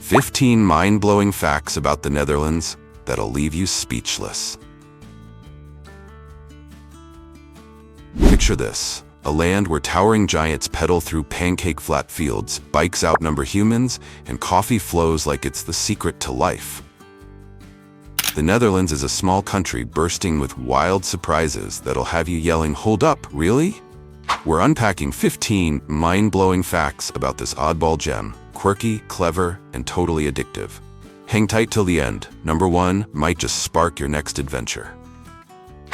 15 mind-blowing facts about the Netherlands that'll leave you speechless. Picture this, a land where towering giants pedal through pancake-flat fields, bikes outnumber humans, and coffee flows like it's the secret to life. The Netherlands is a small country bursting with wild surprises that'll have you yelling, "Hold up, really?" We're unpacking 15 mind-blowing facts about this oddball gem, quirky, clever, and totally addictive. Hang tight till the end. Number 1 might just spark your next adventure.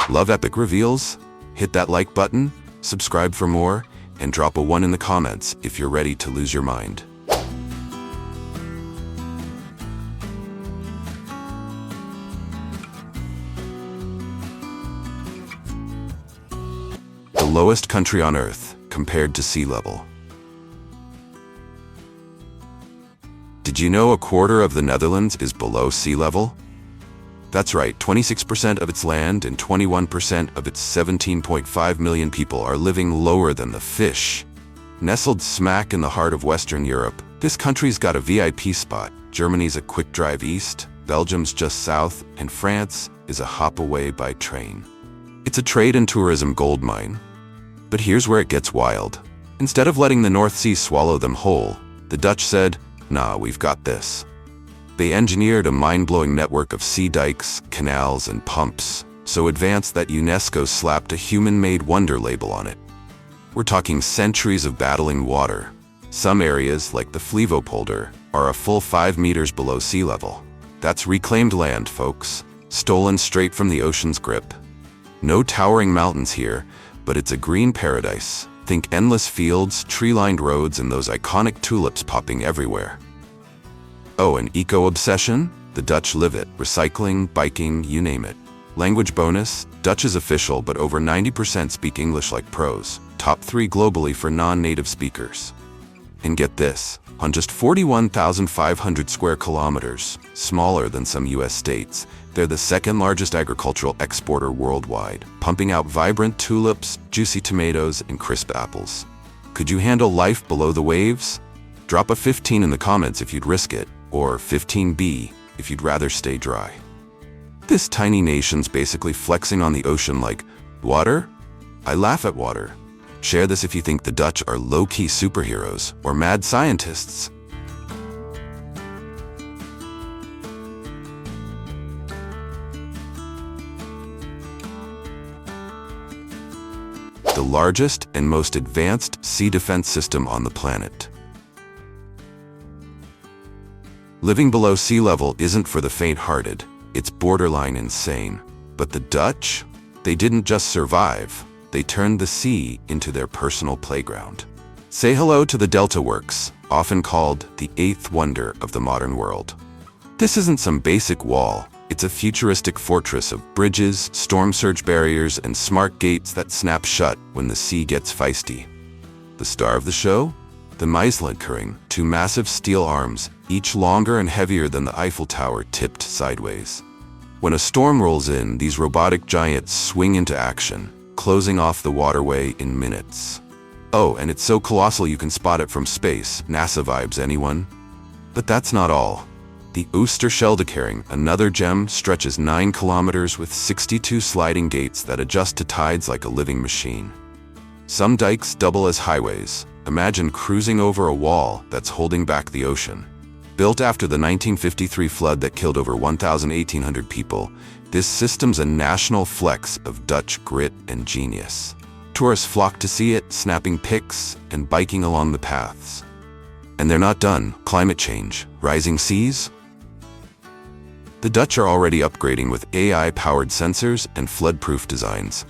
Love epic reveals? Hit that like button, subscribe for more, and drop a 1 in the comments if you're ready to lose your mind. The lowest country on Earth compared to sea level. Did you know a quarter of the Netherlands is below sea level? That's right, 26% of its land and 21% of its 17.5 million people are living lower than the fish. Nestled smack in the heart of Western Europe, this country's got a VIP spot. Germany's a quick drive east, Belgium's just south, and France is a hop away by train. It's a trade and tourism goldmine. But here's where it gets wild. Instead of letting the North Sea swallow them whole, the Dutch said, "Nah, we've got this." They engineered a mind-blowing network of sea dikes, canals, and pumps, so advanced that UNESCO slapped a human-made wonder label on it. We're talking centuries of battling water. Some areas, like the Flevopolder, are a full 5 meters below sea level. That's reclaimed land, folks, stolen straight from the ocean's grip. No towering mountains here, but it's a green paradise. Think endless fields, tree-lined roads, and those iconic tulips popping everywhere. Oh, an eco-obsession? The Dutch live it. Recycling, biking, you name it. Language bonus, Dutch is official, but over 90% speak English like pros. Top 3 globally for non-native speakers. And get this, on just 41,500 square kilometers, smaller than some US states, they're the second largest agricultural exporter worldwide, pumping out vibrant tulips, juicy tomatoes, and crisp apples. Could you handle life below the waves? Drop a 15 in the comments if you'd risk it, or 15B if you'd rather stay dry. This tiny nation's basically flexing on the ocean like, water? I laugh at water. Share this if you think the Dutch are low-key superheroes or mad scientists. The largest and most advanced sea defense system on the planet. Living below sea level isn't for the faint-hearted. It's borderline insane. But the Dutch? They didn't just survive. They turned the sea into their personal playground. Say hello to the Delta Works, often called the 8th wonder of the modern world. This isn't some basic wall. It's a futuristic fortress of bridges, storm surge barriers, and smart gates that snap shut when the sea gets feisty. The star of the show? The Meislenkering, 2 massive steel arms, each longer and heavier than the Eiffel Tower tipped sideways. When a storm rolls in, these robotic giants swing into action, closing off the waterway in minutes. Oh, and it's so colossal you can spot it from space. NASA vibes, anyone? But that's not all. The Oosterscheldekering, another gem, stretches 9 kilometers with 62 sliding gates that adjust to tides like a living machine. Some dikes double as highways. Imagine cruising over a wall that's holding back the ocean. Built after the 1953 flood that killed over 1,800 people, this system's a national flex of Dutch grit and genius. Tourists flock to see it, snapping pics and biking along the paths. And they're not done. Climate change, rising seas? The Dutch are already upgrading with AI-powered sensors and flood-proof designs.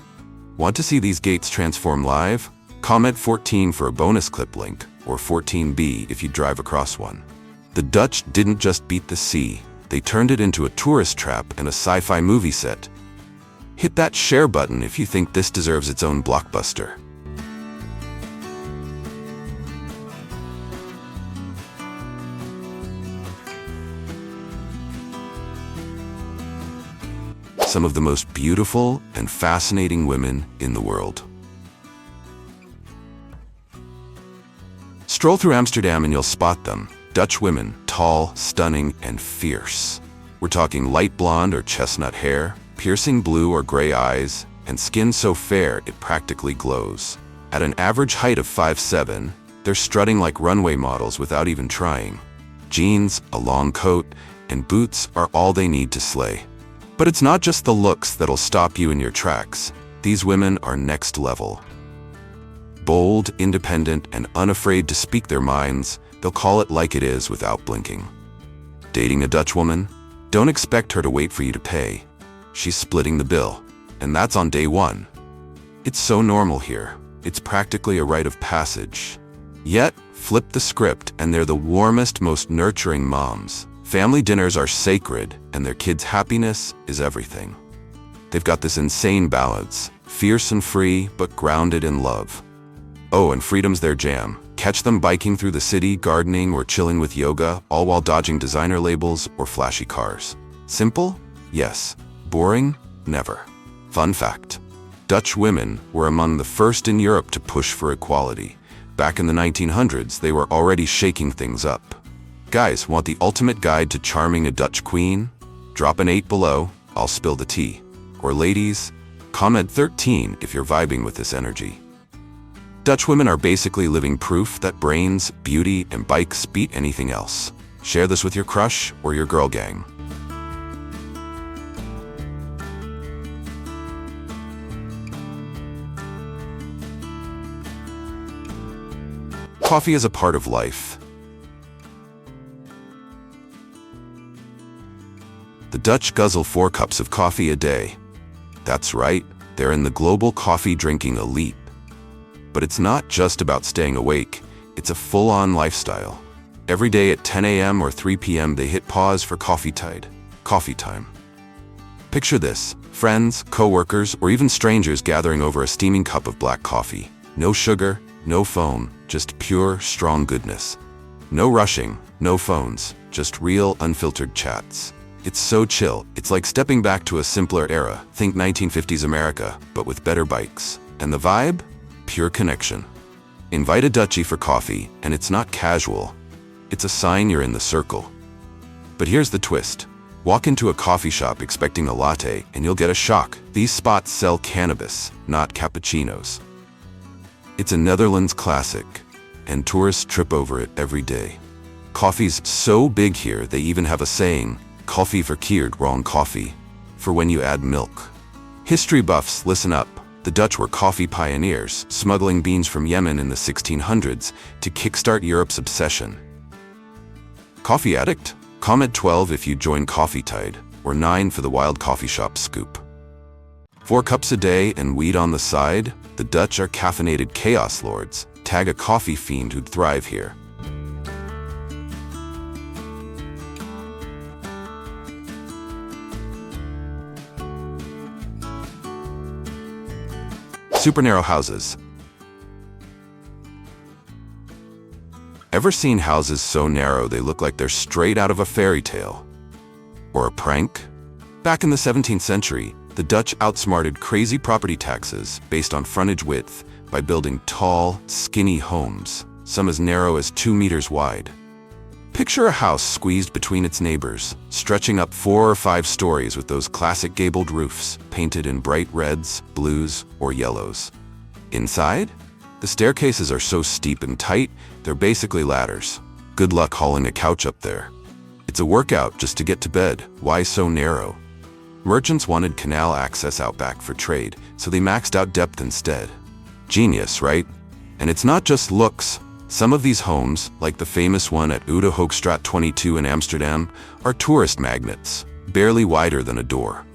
Want to see these gates transform live? Comment 14 for a bonus clip link, or 14B if you drive across one. The Dutch didn't just beat the sea, they turned it into a tourist trap and a sci-fi movie set. Hit that share button if you think this deserves its own blockbuster. Some of the most beautiful and fascinating women in the world. Stroll through Amsterdam and you'll spot them. Dutch women, tall, stunning, and fierce. We're talking light blonde or chestnut hair, piercing blue or gray eyes, and skin so fair it practically glows. At an average height of 5'7", they're strutting like runway models without even trying. Jeans, a long coat, and boots are all they need to slay. But it's not just the looks that'll stop you in your tracks. These women are next level. Bold, independent, and unafraid to speak their minds, they'll call it like it is without blinking. Dating a Dutch woman? Don't expect her to wait for you to pay. She's splitting the bill, and that's on day one. It's so normal here. It's practically a rite of passage. Yet, flip the script and they're the warmest, most nurturing moms. Family dinners are sacred, and their kids' happiness is everything. They've got this insane balance, fierce and free, but grounded in love. Oh, and freedom's their jam. Catch them biking through the city, gardening, or chilling with yoga, all while dodging designer labels or flashy cars. Simple? Yes. Boring? Never. Fun fact: Dutch women were among the first in Europe to push for equality. Back in the 1900s, they were already shaking things up. Guys, want the ultimate guide to charming a Dutch queen? Drop an 8 below, I'll spill the tea. Or ladies, comment 13 if you're vibing with this energy. Dutch women are basically living proof that brains, beauty, and bikes beat anything else. Share this with your crush or your girl gang. Coffee is a part of life. The Dutch guzzle 4 cups of coffee a day. That's right, they're in the global coffee drinking elite. But it's not just about staying awake, it's a full-on lifestyle. Every day at 10 a.m. or 3 p.m. they hit pause for coffee time. Picture this: friends, co-workers, or even strangers gathering over a steaming cup of black coffee. No sugar, no foam, just pure, strong goodness. No rushing, no phones, just real, unfiltered chats. It's so chill, it's like stepping back to a simpler era. Think 1950s America, but with better bikes. And the vibe? Pure connection. Invite a Dutchie for coffee, and it's not casual. It's a sign you're in the circle. But here's the twist. Walk into a coffee shop expecting a latte, and you'll get a shock. These spots sell cannabis, not cappuccinos. It's a Netherlands classic, and tourists trip over it every day. Coffee's so big here, they even have a saying: koffie verkeerd, wrong coffee, for when you add milk. History buffs, listen up. The Dutch were coffee pioneers, smuggling beans from Yemen in the 1600s to kickstart Europe's obsession. Coffee addict? Comment 12 if you join Coffee Tide, or 9 for the wild coffee shop scoop. 4 cups a day and weed on the side? The Dutch are caffeinated chaos lords. Tag a coffee fiend who'd thrive here. Super narrow houses. Ever seen houses so narrow they look like they're straight out of a fairy tale? Or a prank? Back in the 17th century, the Dutch outsmarted crazy property taxes based on frontage width by building tall, skinny homes, some as narrow as 2 meters wide. Picture a house squeezed between its neighbors, stretching up 4 or 5 stories with those classic gabled roofs, painted in bright reds, blues, or yellows. Inside? The staircases are so steep and tight, they're basically ladders. Good luck hauling a couch up there. It's a workout just to get to bed. Why so narrow? Merchants wanted canal access out back for trade, so they maxed out depth instead. Genius, right? And it's not just looks. Some of these homes, like the famous one at Hoogstraat 22 in Amsterdam, are tourist magnets, barely wider than a door.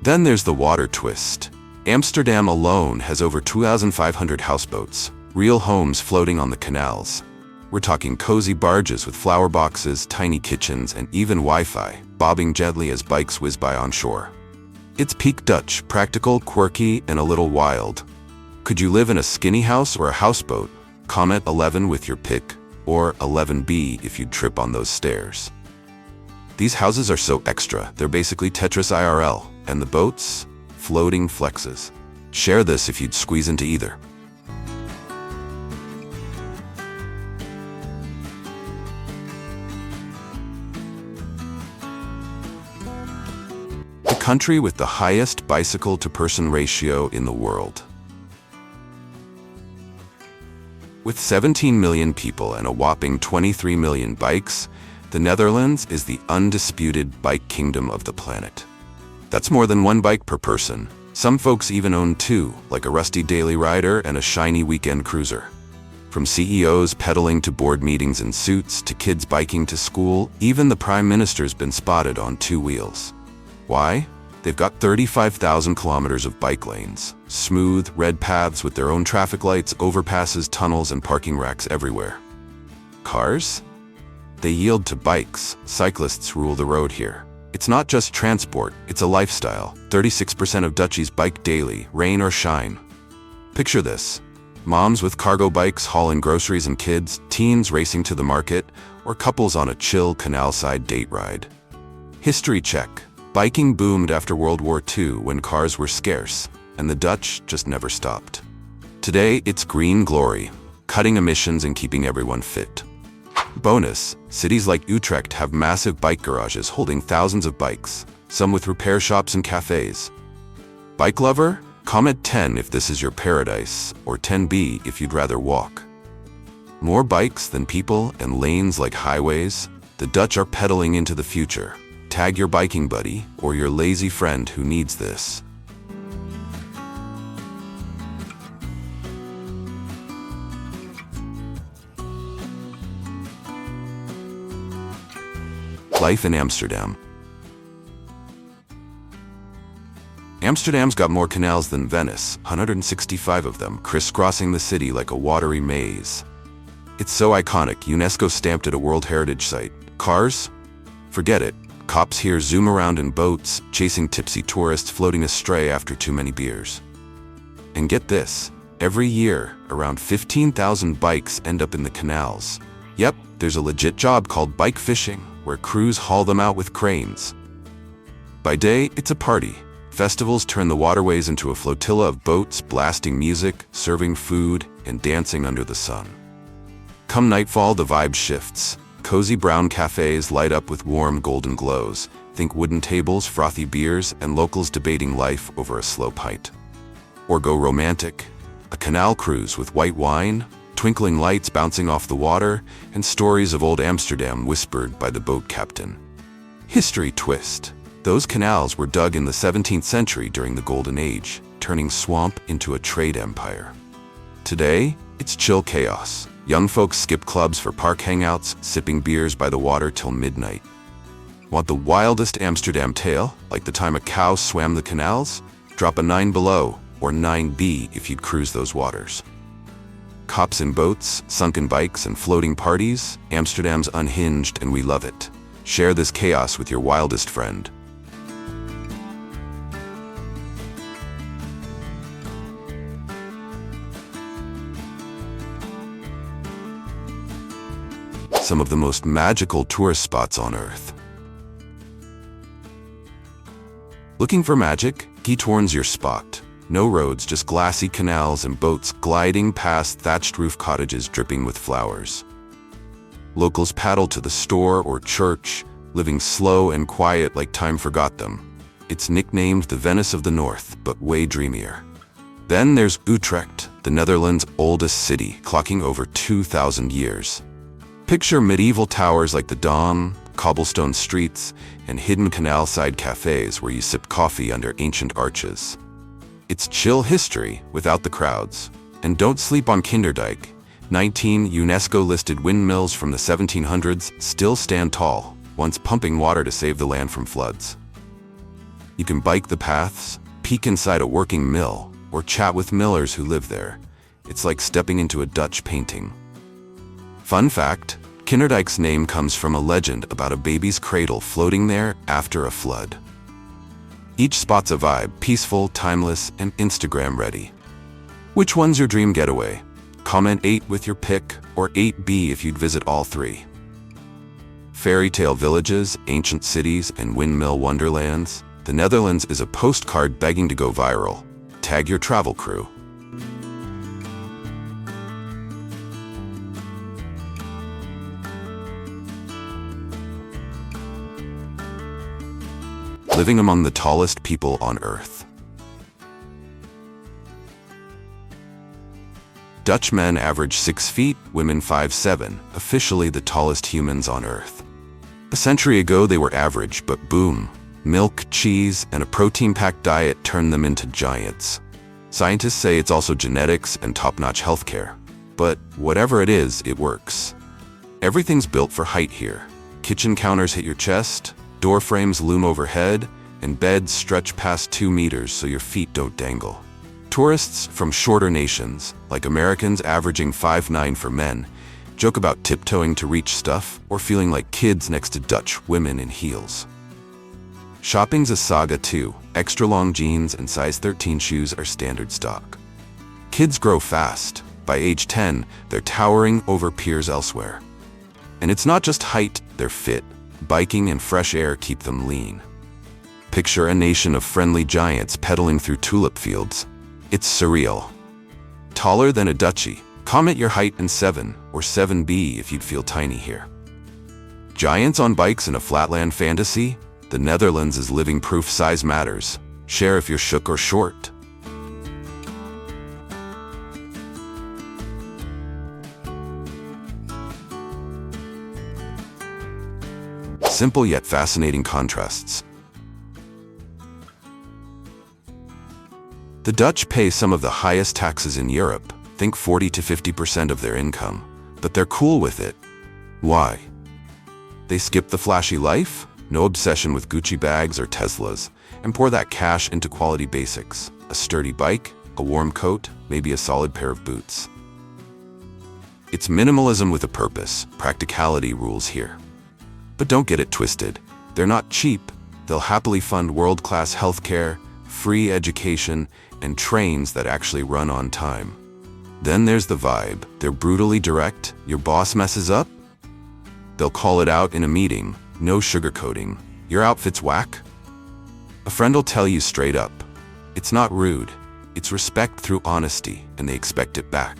Then there's the water twist. Amsterdam alone has over 2,500 houseboats, real homes floating on the canals. We're talking cozy barges with flower boxes, tiny kitchens, and even Wi-Fi, bobbing gently as bikes whiz by on shore. It's peak Dutch, practical, quirky, and a little wild. Could you live in a skinny house or a houseboat? Comment 11 with your pick, or 11B if you'd trip on those stairs. These houses are so extra, they're basically Tetris IRL, and the boats? Floating flexes. Share this if you'd squeeze into either. country with the highest bicycle-to-person ratio in the world. With 17 million people and a whopping 23 million bikes, the Netherlands is the undisputed bike kingdom of the planet. That's more than one bike per person. Some folks even own two, like a rusty daily rider and a shiny weekend cruiser. From CEOs pedaling to board meetings in suits, to kids biking to school, even the Prime Minister's been spotted on two wheels. Why? They've got 35,000 kilometers of bike lanes, smooth, red paths with their own traffic lights, overpasses, tunnels, and parking racks everywhere. Cars? They yield to bikes. Cyclists rule the road here. It's not just transport, it's a lifestyle. 36% of Dutchies bike daily, rain or shine. Picture this. Moms with cargo bikes hauling groceries and kids, teens racing to the market, or couples on a chill canal-side date ride. History check. Biking boomed after World War II when cars were scarce, and the Dutch just never stopped. Today, it's green glory, cutting emissions and keeping everyone fit. Bonus, cities like Utrecht have massive bike garages holding thousands of bikes, some with repair shops and cafes. Bike lover? Comment 10 if this is your paradise, or 10B if you'd rather walk. More bikes than people and lanes like highways, the Dutch are pedaling into the future. Tag your biking buddy or your lazy friend who needs this. Life in Amsterdam. Amsterdam's got more canals than Venice, 165 of them, crisscrossing the city like a watery maze. It's so iconic, UNESCO stamped it a World Heritage Site. Cars? Forget it. Cops here zoom around in boats, chasing tipsy tourists floating astray after too many beers. And get this, every year, around 15,000 bikes end up in the canals. Yep, there's a legit job called bike fishing, where crews haul them out with cranes. By day, it's a party. Festivals turn the waterways into a flotilla of boats, blasting music, serving food, and dancing under the sun. Come nightfall, the vibe shifts. Cozy brown cafes light up with warm golden glows. Think wooden tables, frothy beers, and locals debating life over a slow pint. Or go romantic. A canal cruise with white wine, twinkling lights bouncing off the water, and stories of old Amsterdam whispered by the boat captain. History twist. Those canals were dug in the 17th century during the Golden Age, turning swamp into a trade empire. Today, it's chill chaos. Young folks skip clubs for park hangouts, sipping beers by the water till midnight. Want the wildest Amsterdam tale, like the time a cow swam the canals? Drop a 9 below, or 9B if you'd cruise those waters. Cops in boats, sunken bikes, and floating parties? Amsterdam's unhinged and we love it. Share this chaos with your wildest friend. Some of the most magical tourist spots on Earth. Looking for magic? Giethoorn's your spot. No roads, just glassy canals and boats gliding past thatched roof cottages dripping with flowers. Locals paddle to the store or church, living slow and quiet like time forgot them. It's nicknamed the Venice of the North, but way dreamier. Then there's Utrecht, the Netherlands' oldest city, clocking over 2,000 years. Picture medieval towers like the Dom, cobblestone streets, and hidden canal-side cafes where you sip coffee under ancient arches. It's chill history without the crowds. And don't sleep on Kinderdijk. 19 UNESCO-listed windmills from the 1700s still stand tall, once pumping water to save the land from floods. You can bike the paths, peek inside a working mill, or chat with millers who live there. It's like stepping into a Dutch painting. Fun fact, Kinderdijk's name comes from a legend about a baby's cradle floating there after a flood. Each spot's a vibe, peaceful, timeless, and Instagram ready. Which one's your dream getaway? Comment 8 with your pick, or 8B if you'd visit all three. Fairy tale villages, ancient cities, and windmill wonderlands. The Netherlands is a postcard begging to go viral. Tag your travel crew. living among the tallest people on Earth. Dutch men average 6 feet, women 5'7", officially the tallest humans on Earth. A century ago they were average, but boom, milk, cheese, and a protein-packed diet turned them into giants. Scientists say it's also genetics and top-notch healthcare. But whatever it is, it works. Everything's built for height here. Kitchen counters hit your chest, door frames loom overhead, and beds stretch past 2 meters so your feet don't dangle. Tourists from shorter nations, like Americans averaging 5'9" for men, joke about tiptoeing to reach stuff or feeling like kids next to Dutch women in heels. Shopping's a saga too. Extra long jeans and size 13 shoes are standard stock. Kids grow fast. By age 10, they're towering over peers elsewhere. And it's not just height, they're fit. Biking and fresh air keep them lean. Picture a nation of friendly giants pedaling through tulip fields. It's surreal. Taller than a Dutchie. Comment your height in 7 or 7B if you'd feel tiny here. Giants on bikes in a flatland fantasy? The Netherlands is living proof size matters. Share if you're shook or short. Simple yet fascinating contrasts. The Dutch pay some of the highest taxes in Europe, think 40 to 50% of their income, but they're cool with it. Why? They skip the flashy life, no obsession with Gucci bags or Teslas, and pour that cash into quality basics, a sturdy bike, a warm coat, maybe a solid pair of boots. It's minimalism with a purpose, practicality rules here. But don't get it twisted, they're not cheap. They'll happily fund world-class healthcare, free education, and trains that actually run on time. Then there's the vibe. They're brutally direct. Your boss messes up? They'll call it out in a meeting. No sugarcoating. Your outfit's whack? A friend will tell you straight up. It's not rude. It's respect through honesty, and they expect it back.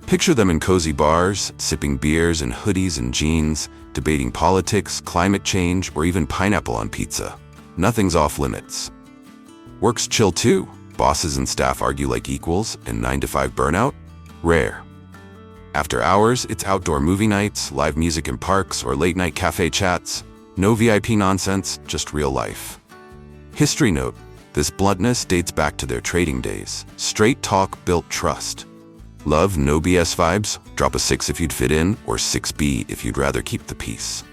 Picture them in cozy bars, sipping beers in hoodies and jeans, debating politics, climate change, or even pineapple on pizza. Nothing's off limits. Work's chill too. Bosses and staff argue like equals, and 9-to-5 burnout? Rare. After hours, it's outdoor movie nights, live music in parks, or late-night cafe chats. No VIP nonsense, just real life. History note, this bluntness dates back to their trading days. Straight talk built trust. Love, no BS vibes? Drop a 6 if you'd fit in, or 6B if you'd rather keep the peace.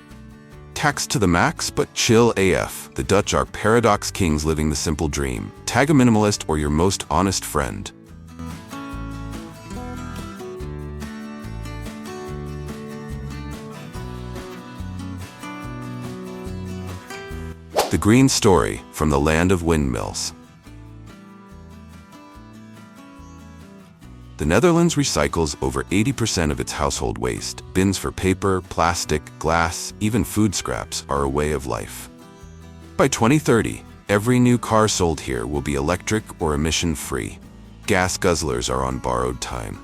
Tax to the max, but chill AF. The Dutch are paradox kings living the simple dream. Tag a minimalist or your most honest friend. The Green Story, from the land of windmills. The Netherlands recycles over 80% of its household waste. Bins for paper, plastic, glass, even food scraps are a way of life. By 2030, every new car sold here will be electric or emission-free. Gas guzzlers are on borrowed time.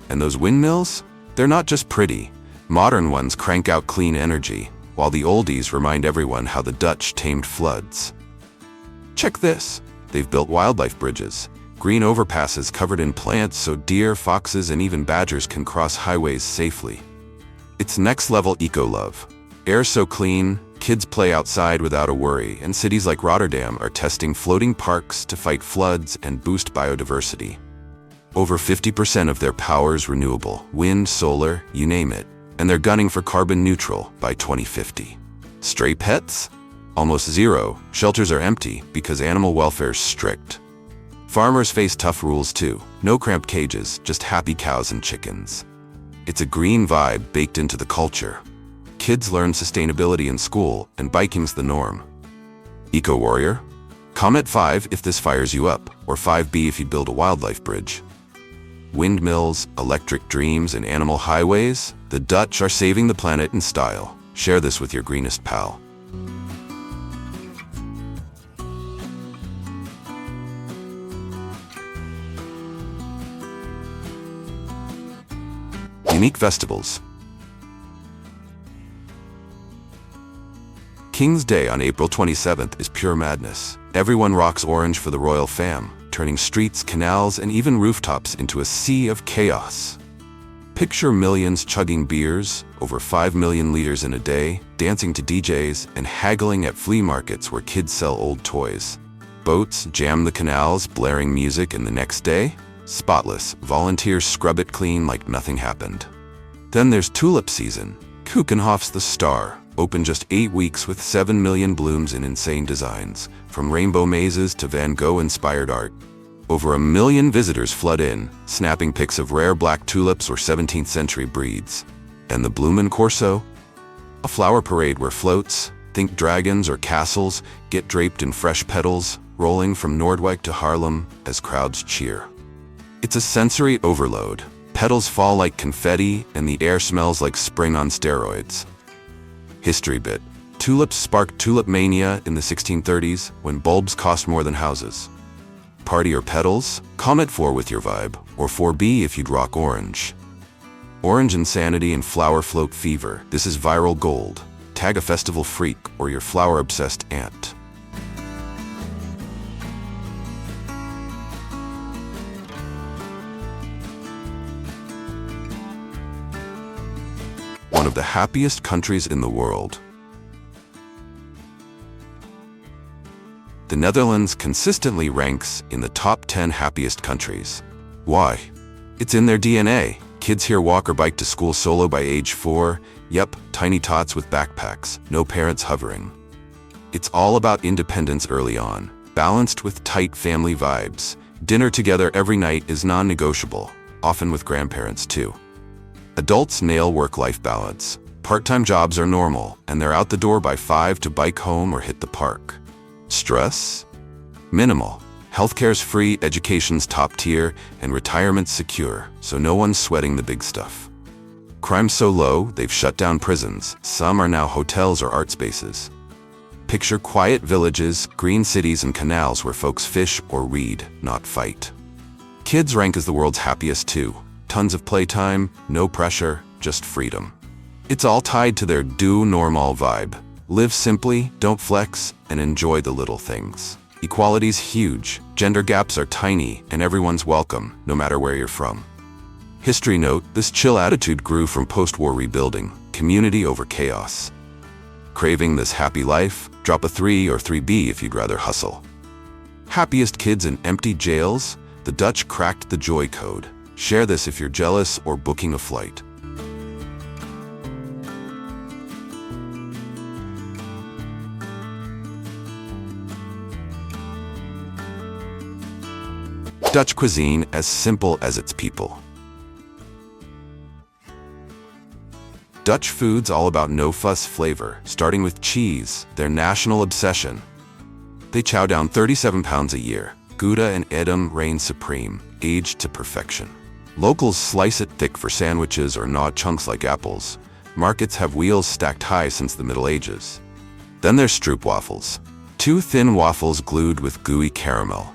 And those windmills? They're not just pretty. Modern ones crank out clean energy, while the oldies remind everyone how the Dutch tamed floods. Check this. They've built wildlife bridges. Green overpasses covered in plants so deer, foxes, and even badgers can cross highways safely. It's next-level eco-love. Air so clean, kids play outside without a worry, and cities like Rotterdam are testing floating parks to fight floods and boost biodiversity. Over 50% of their power is renewable, wind, solar, you name it, and they're gunning for carbon neutral by 2050. Stray pets? Almost zero. Shelters are empty because animal welfare's strict. Farmers face tough rules too. No cramped cages, just happy cows and chickens. It's a green vibe baked into the culture. Kids learn sustainability in school, and biking's the norm. Eco-warrior? Comment 5 if this fires you up, or 5B if you build a wildlife bridge. Windmills, electric dreams, and animal highways? The Dutch are saving the planet in style. Share this with your greenest pal. Unique vegetables. King's Day on April 27th is pure madness. Everyone rocks orange for the royal fam, turning streets, canals, and even rooftops into a sea of chaos. Picture millions chugging beers, over 5 million liters in a day, dancing to DJs, and haggling at flea markets where kids sell old toys. Boats jam the canals, blaring music, and the next day, spotless, volunteers scrub it clean like nothing happened. Then there's tulip season. Keukenhof's the star, open just 8 weeks with 7 million blooms in insane designs, from rainbow mazes to Van Gogh-inspired art. Over 1 million visitors flood in, snapping pics of rare black tulips or 17th century breeds. And the Blumen Corso? A flower parade where floats, think dragons or castles, get draped in fresh petals, rolling from Noordwijk to Haarlem as crowds cheer. It's a sensory overload. Petals fall like confetti, and the air smells like spring on steroids. History bit. Tulips sparked tulip mania in the 1630s, when bulbs cost more than houses. Party or petals? Comment 4 with your vibe, or 4B if you'd rock orange. Orange insanity and flower float fever. This is viral gold. Tag a festival freak or your flower-obsessed aunt. One of the happiest countries in the world. The Netherlands consistently ranks in the top 10 happiest countries. Why? It's in their DNA. Kids here walk or bike to school solo by age 4. Yep, tiny tots with backpacks, no parents hovering. It's all about independence early on, balanced with tight family vibes. Dinner together every night is non-negotiable, often with grandparents too. Adults nail work-life balance. Part-time jobs are normal, and they're out the door by 5 to bike home or hit the park. Stress? Minimal. Healthcare's free, education's top tier, and retirement's secure, so no one's sweating the big stuff. Crime's so low, they've shut down prisons. Some are now hotels or art spaces. Picture quiet villages, green cities, and canals where folks fish or read, not fight. Kids rank as the world's happiest too. Tons of playtime, no pressure, just freedom. It's all tied to their do normal vibe. Live simply, don't flex, and enjoy the little things. Equality's huge, gender gaps are tiny, and everyone's welcome, no matter where you're from. History note, this chill attitude grew from post-war rebuilding, community over chaos. Craving this happy life? Drop a 3 or 3B if you'd rather hustle. Happiest kids in empty jails? The Dutch cracked the joy code. Share this if you're jealous or booking a flight. Dutch cuisine as simple as its people. Dutch food's all about no-fuss flavor, starting with cheese, their national obsession. They chow down 37 pounds a year. Gouda and Edam reign supreme, aged to perfection. Locals slice it thick for sandwiches or gnaw chunks like apples. Markets have wheels stacked high since the Middle Ages. Then there's stroopwafels. 2 thin waffles glued with gooey caramel.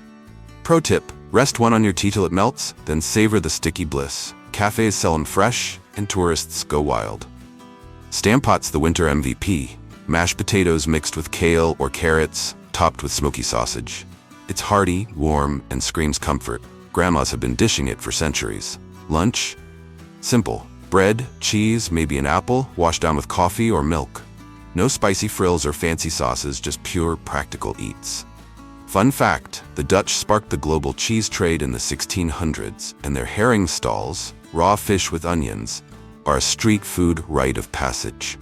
Pro tip, rest one on your tea till it melts, then savor the sticky bliss. Cafes sell them fresh, and tourists go wild. Stampot's the winter MVP. Mashed potatoes mixed with kale or carrots, topped with smoky sausage. It's hearty, warm, and screams comfort. Grandmas have been dishing it for centuries. Lunch? Simple. Bread, cheese, maybe an apple, washed down with coffee or milk. No spicy frills or fancy sauces, just pure, practical eats. Fun fact, the Dutch sparked the global cheese trade in the 1600s, and their herring stalls, raw fish with onions, are a street food rite of passage.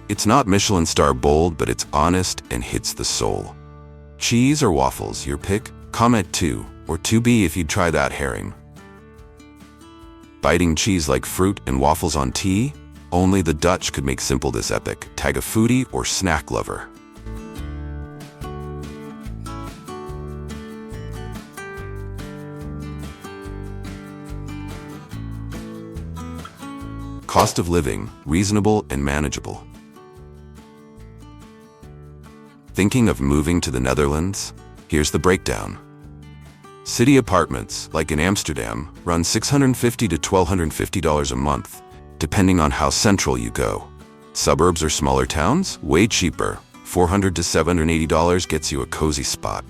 It's not Michelin star bold, but it's honest and hits the soul. Cheese or waffles, your pick? Comment 2, or 2B if you'd try that herring. Biting cheese like fruit and waffles on tea? Only the Dutch could make simple this epic. Tag a foodie or snack lover. Cost of living, reasonable and manageable. Thinking of moving to the Netherlands? Here's the breakdown. City apartments, like in Amsterdam, run $650 to $1,250 a month, depending on how central you go. Suburbs or smaller towns? Way cheaper, $400 to $780 gets you a cozy spot.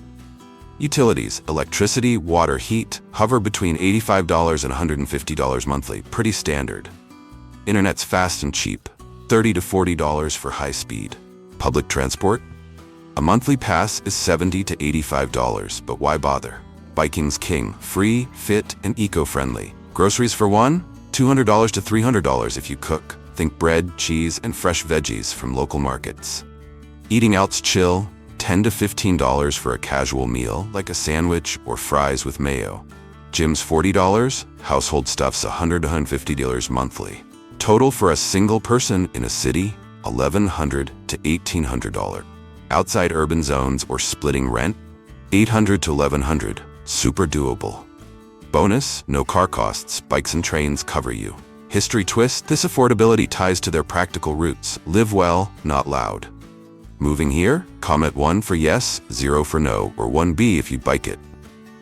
Utilities, electricity, water, heat, hover between $85 and $150 monthly, pretty standard. Internet's fast and cheap, $30 to $40 for high speed. Public transport? A monthly pass is $70 to $85, but why bother? Biking's king, free, fit, and eco-friendly. Groceries for one? $200 to $300 if you cook. Think bread, cheese, and fresh veggies from local markets. Eating out's chill, $10 to $15 for a casual meal, like a sandwich or fries with mayo. Gym's $40, household stuff's $100 to $150 monthly. Total for a single person in a city, $1,100 to $1,800. Outside urban zones or splitting rent, $800 to $1,100, super doable. Bonus, no car costs, bikes and trains cover you. History twist, this affordability ties to their practical roots. Live well, not loud. Moving here? Comment 1 for yes, 0 for no, or 1B if you bike it.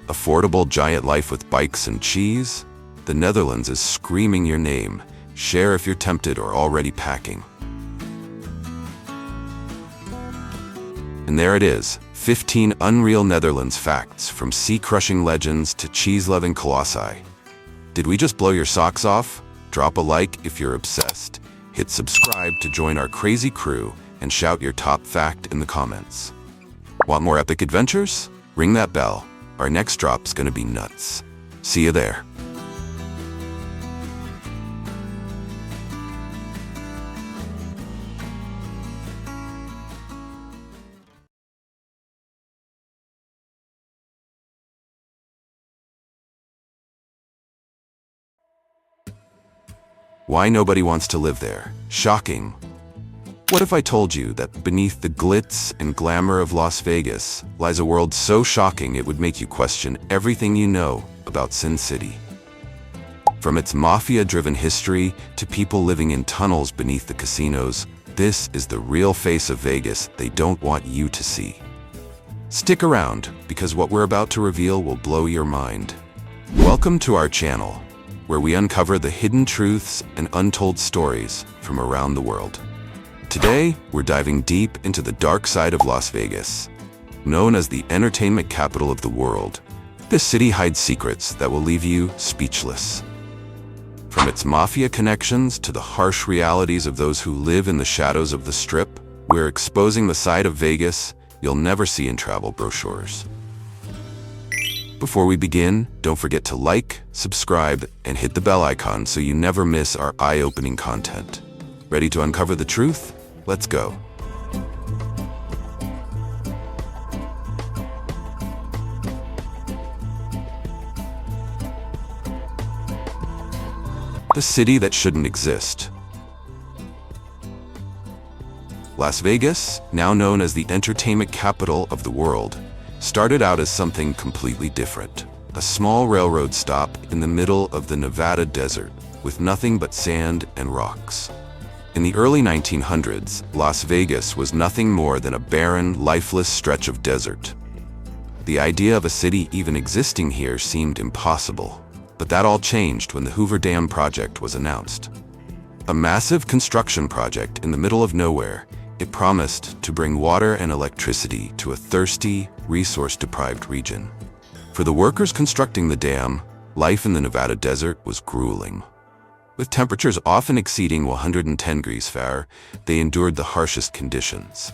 Affordable giant life with bikes and cheese? The Netherlands is screaming your name. Share if you're tempted or already packing. And there it is, 15 unreal Netherlands facts, from sea-crushing legends to cheese-loving colossi. Did we just blow your socks off? Drop a like if you're obsessed. Hit subscribe to join our crazy crew and shout your top fact in the comments. Want more epic adventures? Ring that bell. Our next drop's gonna be nuts. See you there. Why nobody wants to live there? Shocking. What if I told you that beneath the glitz and glamour of Las Vegas lies a world so shocking it would make you question everything you know about Sin City? From its mafia-driven history to people living in tunnels beneath the casinos, this is the real face of Vegas they don't want you to see. Stick around, because what we're about to reveal will blow your mind. Welcome to our channel, where we uncover the hidden truths and untold stories from around the world. Today, we're diving deep into the dark side of Las Vegas. Known as the entertainment capital of the world, this city hides secrets that will leave you speechless. From its mafia connections to the harsh realities of those who live in the shadows of the Strip, we're exposing the side of Vegas you'll never see in travel brochures. Before we begin, don't forget to like, subscribe, and hit the bell icon so you never miss our eye-opening content. Ready to uncover the truth? Let's go. The city that shouldn't exist. Las Vegas, now known as the entertainment capital of the world, started out as something completely different. A small railroad stop in the middle of the Nevada desert, with nothing but sand and rocks. In the early 1900s, Las Vegas was nothing more than a barren, lifeless stretch of desert. The idea of a city even existing here seemed impossible, but that all changed when the Hoover Dam project was announced. A massive construction project in the middle of nowhere, it promised to bring water and electricity to a thirsty, resource-deprived region. For the workers constructing the dam, life in the Nevada desert was grueling. With temperatures often exceeding 110 degrees Fahrenheit, they endured the harshest conditions.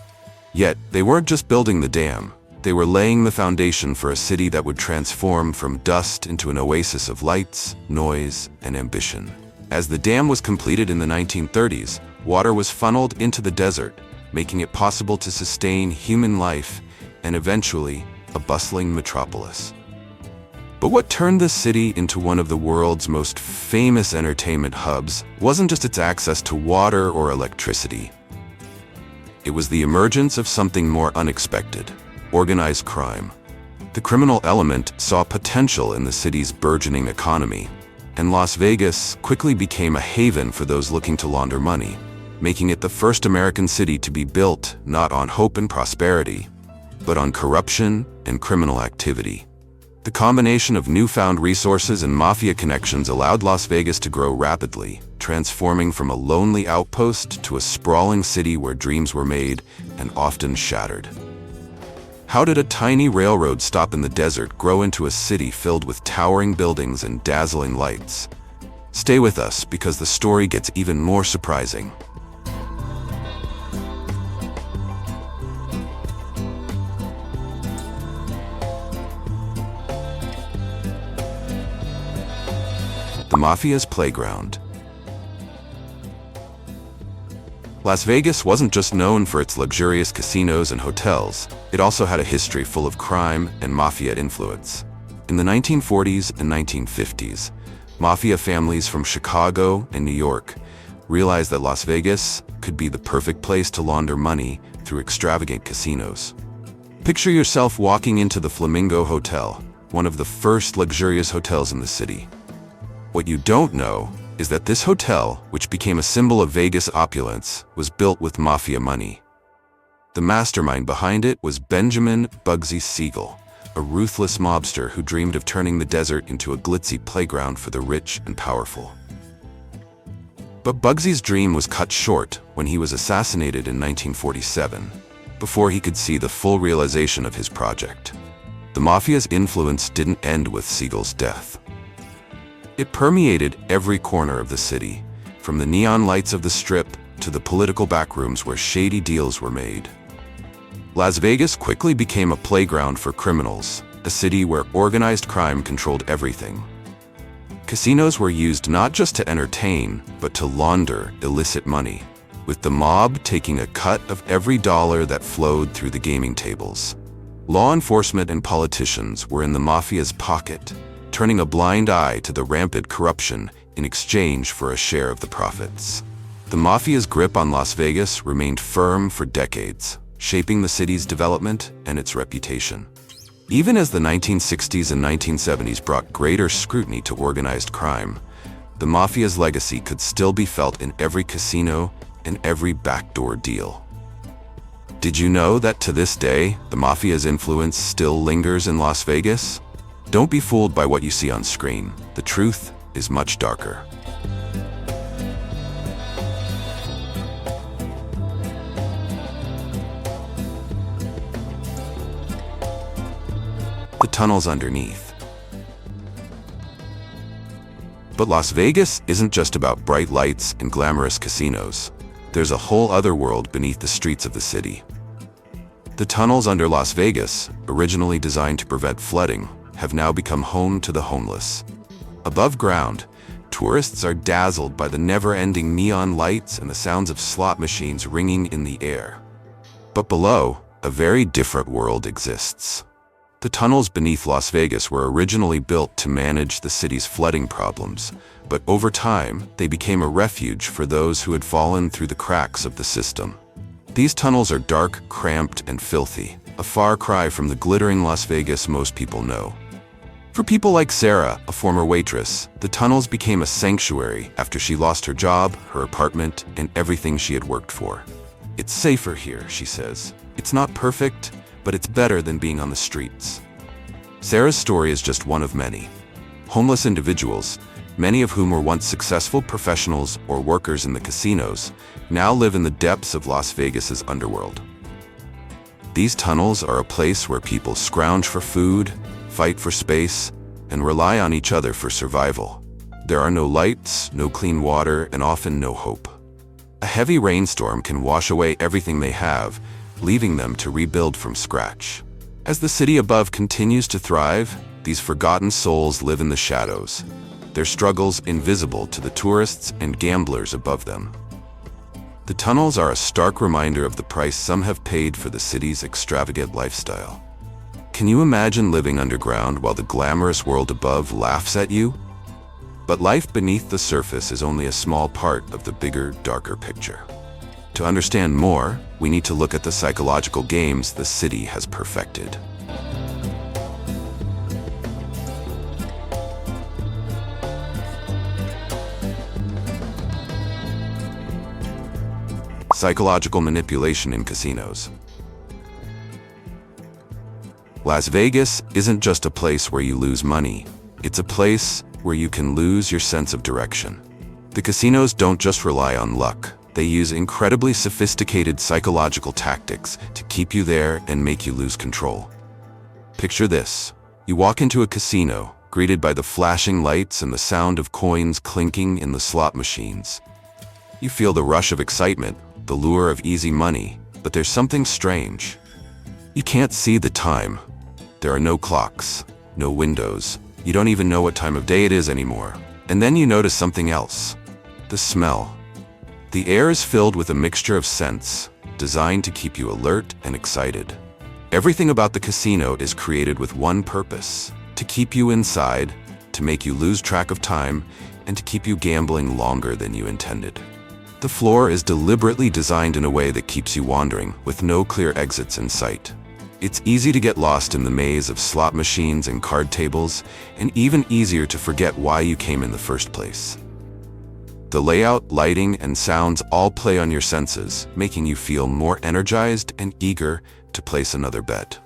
Yet, they weren't just building the dam, they were laying the foundation for a city that would transform from dust into an oasis of lights, noise, and ambition. As the dam was completed in the 1930s, water was funneled into the desert, making it possible to sustain human life and eventually a bustling metropolis. But what turned this city into one of the world's most famous entertainment hubs wasn't just its access to water or electricity. It was the emergence of something more unexpected: organized crime. The criminal element saw potential in the city's burgeoning economy, and Las Vegas quickly became a haven for those looking to launder money, making it the first American city to be built not on hope and prosperity, but on corruption and criminal activity. The combination of newfound resources and mafia connections allowed Las Vegas to grow rapidly, transforming from a lonely outpost to a sprawling city where dreams were made and often shattered. How did a tiny railroad stop in the desert grow into a city filled with towering buildings and dazzling lights? Stay with us because the story gets even more surprising. The Mafia's Playground. Las Vegas wasn't just known for its luxurious casinos and hotels, it also had a history full of crime and mafia influence. In the 1940s and 1950s, mafia families from Chicago and New York realized that Las Vegas could be the perfect place to launder money through extravagant casinos. Picture yourself walking into the Flamingo Hotel, one of the first luxurious hotels in the city. What you don't know is that this hotel, which became a symbol of Vegas opulence, was built with mafia money. The mastermind behind it was Benjamin "Bugsy" Siegel, a ruthless mobster who dreamed of turning the desert into a glitzy playground for the rich and powerful. But Bugsy's dream was cut short when he was assassinated in 1947, before he could see the full realization of his project. The mafia's influence didn't end with Siegel's death. It permeated every corner of the city, from the neon lights of the Strip to the political backrooms where shady deals were made. Las Vegas quickly became a playground for criminals, a city where organized crime controlled everything. Casinos were used not just to entertain, but to launder illicit money, with the mob taking a cut of every dollar that flowed through the gaming tables. Law enforcement and politicians were in the mafia's pocket, turning a blind eye to the rampant corruption in exchange for a share of the profits. The mafia's grip on Las Vegas remained firm for decades, shaping the city's development and its reputation. Even as the 1960s and 1970s brought greater scrutiny to organized crime, the mafia's legacy could still be felt in every casino and every backdoor deal. Did you know that to this day, the mafia's influence still lingers in Las Vegas? Don't be fooled by what you see on screen. The truth is much darker. The tunnels underneath. But Las Vegas isn't just about bright lights and glamorous casinos. There's a whole other world beneath the streets of the city. The tunnels under Las Vegas, originally designed to prevent flooding, have now become home to the homeless. Above ground, tourists are dazzled by the never-ending neon lights and the sounds of slot machines ringing in the air. But below, a very different world exists. The tunnels beneath Las Vegas were originally built to manage the city's flooding problems, but over time, they became a refuge for those who had fallen through the cracks of the system. These tunnels are dark, cramped, and filthy, a far cry from the glittering Las Vegas most people know. For people like Sarah, a former waitress, the tunnels became a sanctuary after she lost her job, her apartment, and everything she had worked for. "It's safer here," she says. "It's not perfect, but it's better than being on the streets." Sarah's story is just one of many. Homeless individuals, many of whom were once successful professionals or workers in the casinos, now live in the depths of Las Vegas's underworld. These tunnels are a place where people scrounge for food, fight for space, and rely on each other for survival. There are no lights, no clean water, and often no hope. A heavy rainstorm can wash away everything they have, leaving them to rebuild from scratch. As the city above continues to thrive, these forgotten souls live in the shadows, their struggles invisible to the tourists and gamblers above them. The tunnels are a stark reminder of the price some have paid for the city's extravagant lifestyle. Can you imagine living underground while the glamorous world above laughs at you? But life beneath the surface is only a small part of the bigger, darker picture. To understand more, we need to look at the psychological games the city has perfected. Psychological manipulation in casinos. Las Vegas isn't just a place where you lose money. It's a place where you can lose your sense of direction. The casinos don't just rely on luck. They use incredibly sophisticated psychological tactics to keep you there and make you lose control. Picture this. You walk into a casino, greeted by the flashing lights and the sound of coins clinking in the slot machines. You feel the rush of excitement, the lure of easy money, but there's something strange. You can't see the time. There are no clocks, no windows. You don't even know what time of day it is anymore. And then you notice something else. The smell. The air is filled with a mixture of scents, designed to keep you alert and excited. Everything about the casino is created with one purpose: to keep you inside, to make you lose track of time, and to keep you gambling longer than you intended. The floor is deliberately designed in a way that keeps you wandering, with no clear exits in sight. It's easy to get lost in the maze of slot machines and card tables, and even easier to forget why you came in the first place. The layout, lighting, and sounds all play on your senses, making you feel more energized and eager to place another bet.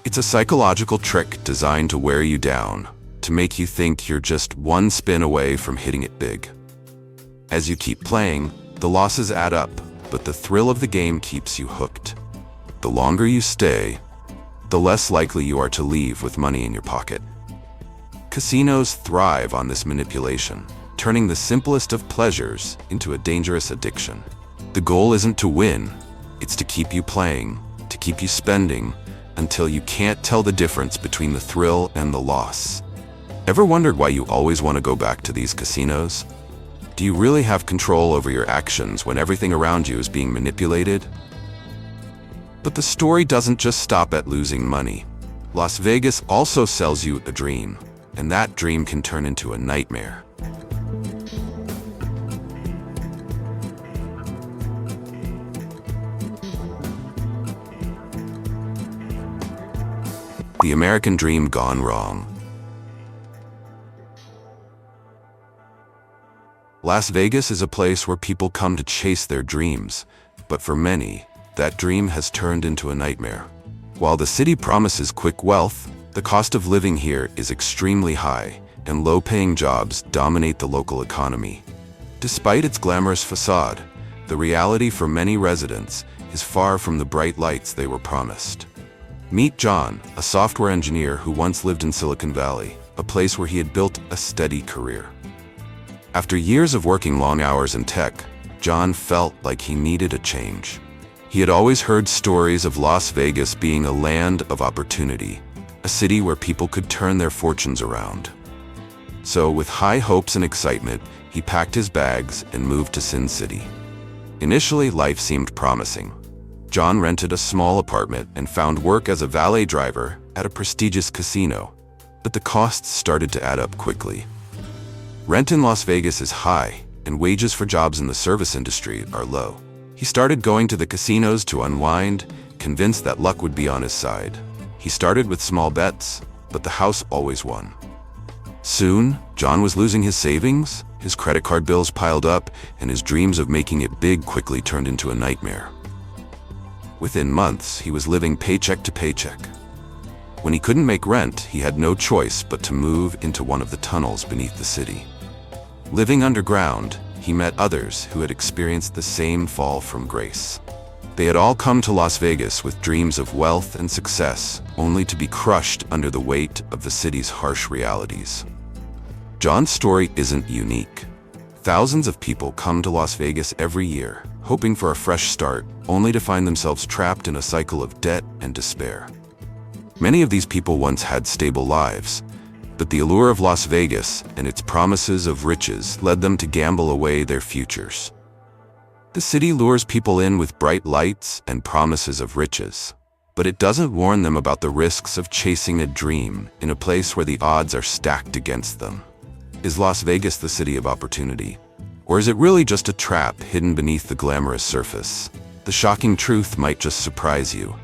It's a psychological trick designed to wear you down, to make you think you're just one spin away from hitting it big. As you keep playing, the losses add up, but the thrill of the game keeps you hooked. The longer you stay, the less likely you are to leave with money in your pocket. Casinos thrive on this manipulation, turning the simplest of pleasures into a dangerous addiction. The goal isn't to win, it's to keep you playing, to keep you spending, until you can't tell the difference between the thrill and the loss. Ever wondered why you always want to go back to these casinos? Do you really have control over your actions when everything around you is being manipulated? But the story doesn't just stop at losing money. Las Vegas also sells you a dream, and that dream can turn into a nightmare. The American dream gone wrong. Las Vegas is a place where people come to chase their dreams, but for many, that dream has turned into a nightmare. While the city promises quick wealth, the cost of living here is extremely high, and low-paying jobs dominate the local economy. Despite its glamorous facade, the reality for many residents is far from the bright lights they were promised. Meet John, a software engineer who once lived in Silicon Valley, a place where he had built a steady career. After years of working long hours in tech, John felt like he needed a change. He had always heard stories of Las Vegas being a land of opportunity, a city where people could turn their fortunes around. So, with high hopes and excitement, he packed his bags and moved to Sin City. Initially, life seemed promising. John rented a small apartment and found work as a valet driver at a prestigious casino, but the costs started to add up quickly. Rent in Las Vegas is high, and wages for jobs in the service industry are low. He started going to the casinos to unwind, convinced that luck would be on his side. He started with small bets, but the house always won. Soon, John was losing his savings, his credit card bills piled up, and his dreams of making it big quickly turned into a nightmare. Within months, he was living paycheck to paycheck. When he couldn't make rent, he had no choice but to move into one of the tunnels beneath the city. Living underground, he met others who had experienced the same fall from grace. They had all come to Las Vegas with dreams of wealth and success, only to be crushed under the weight of the city's harsh realities. John's story isn't unique. Thousands of people come to Las Vegas every year, hoping for a fresh start, only to find themselves trapped in a cycle of debt and despair. Many of these people once had stable lives, but the allure of Las Vegas and its promises of riches led them to gamble away their futures. The city lures people in with bright lights and promises of riches, but it doesn't warn them about the risks of chasing a dream in a place where the odds are stacked against them. Is Las Vegas the city of opportunity? Or is it really just a trap hidden beneath the glamorous surface? The shocking truth might just surprise you.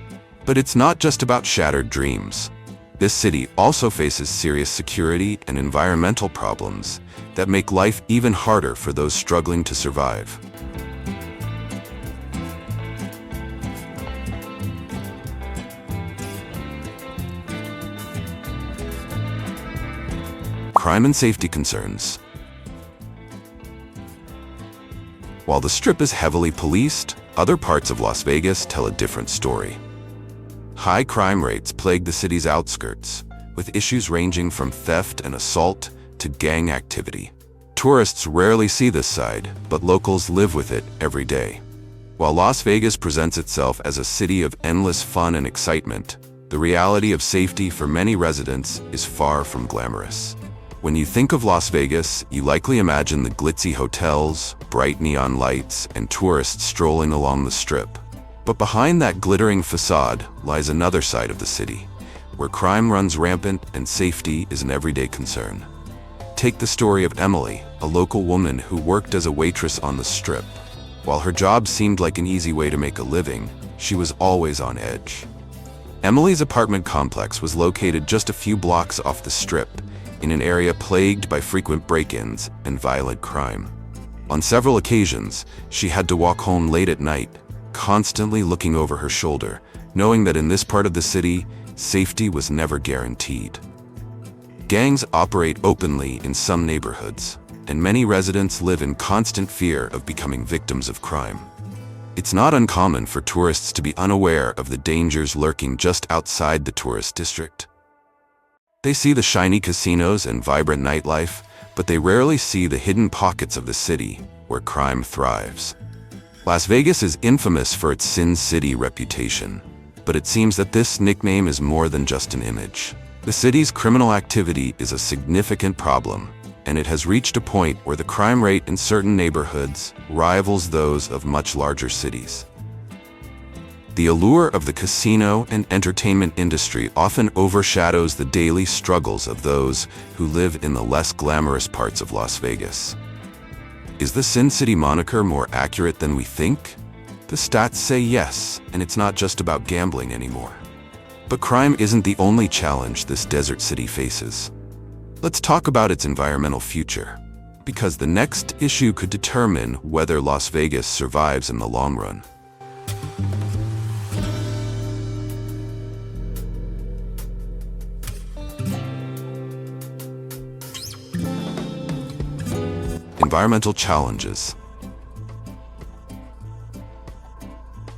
But it's not just about shattered dreams. This city also faces serious security and environmental problems that make life even harder for those struggling to survive. crime and safety concerns. While the Strip is heavily policed, other parts of Las Vegas tell a different story. High crime rates plague the city's outskirts, with issues ranging from theft and assault to gang activity. Tourists rarely see this side, but locals live with it every day. While Las Vegas presents itself as a city of endless fun and excitement, the reality of safety for many residents is far from glamorous. When you think of Las Vegas, you likely imagine the glitzy hotels, bright neon lights, and tourists strolling along the Strip. But behind that glittering facade lies another side of the city, where crime runs rampant and safety is an everyday concern. Take the story of Emily, a local woman who worked as a waitress on the Strip. While her job seemed like an easy way to make a living, she was always on edge. Emily's apartment complex was located just a few blocks off the Strip, in an area plagued by frequent break-ins and violent crime. On several occasions, she had to walk home late at night, constantly looking over her shoulder, knowing that in this part of the city, safety was never guaranteed. Gangs operate openly in some neighborhoods, and many residents live in constant fear of becoming victims of crime. It's not uncommon for tourists to be unaware of the dangers lurking just outside the tourist district. They see the shiny casinos and vibrant nightlife, but they rarely see the hidden pockets of the city where crime thrives. Las Vegas is infamous for its Sin City reputation, but it seems that this nickname is more than just an image. The city's criminal activity is a significant problem, and it has reached a point where the crime rate in certain neighborhoods rivals those of much larger cities. The allure of the casino and entertainment industry often overshadows the daily struggles of those who live in the less glamorous parts of Las Vegas. Is the Sin City moniker more accurate than we think? The stats say yes, and it's not just about gambling anymore. But crime isn't the only challenge this desert city faces. Let's talk about its environmental future, because the next issue could determine whether Las Vegas survives in the long run. Environmental challenges.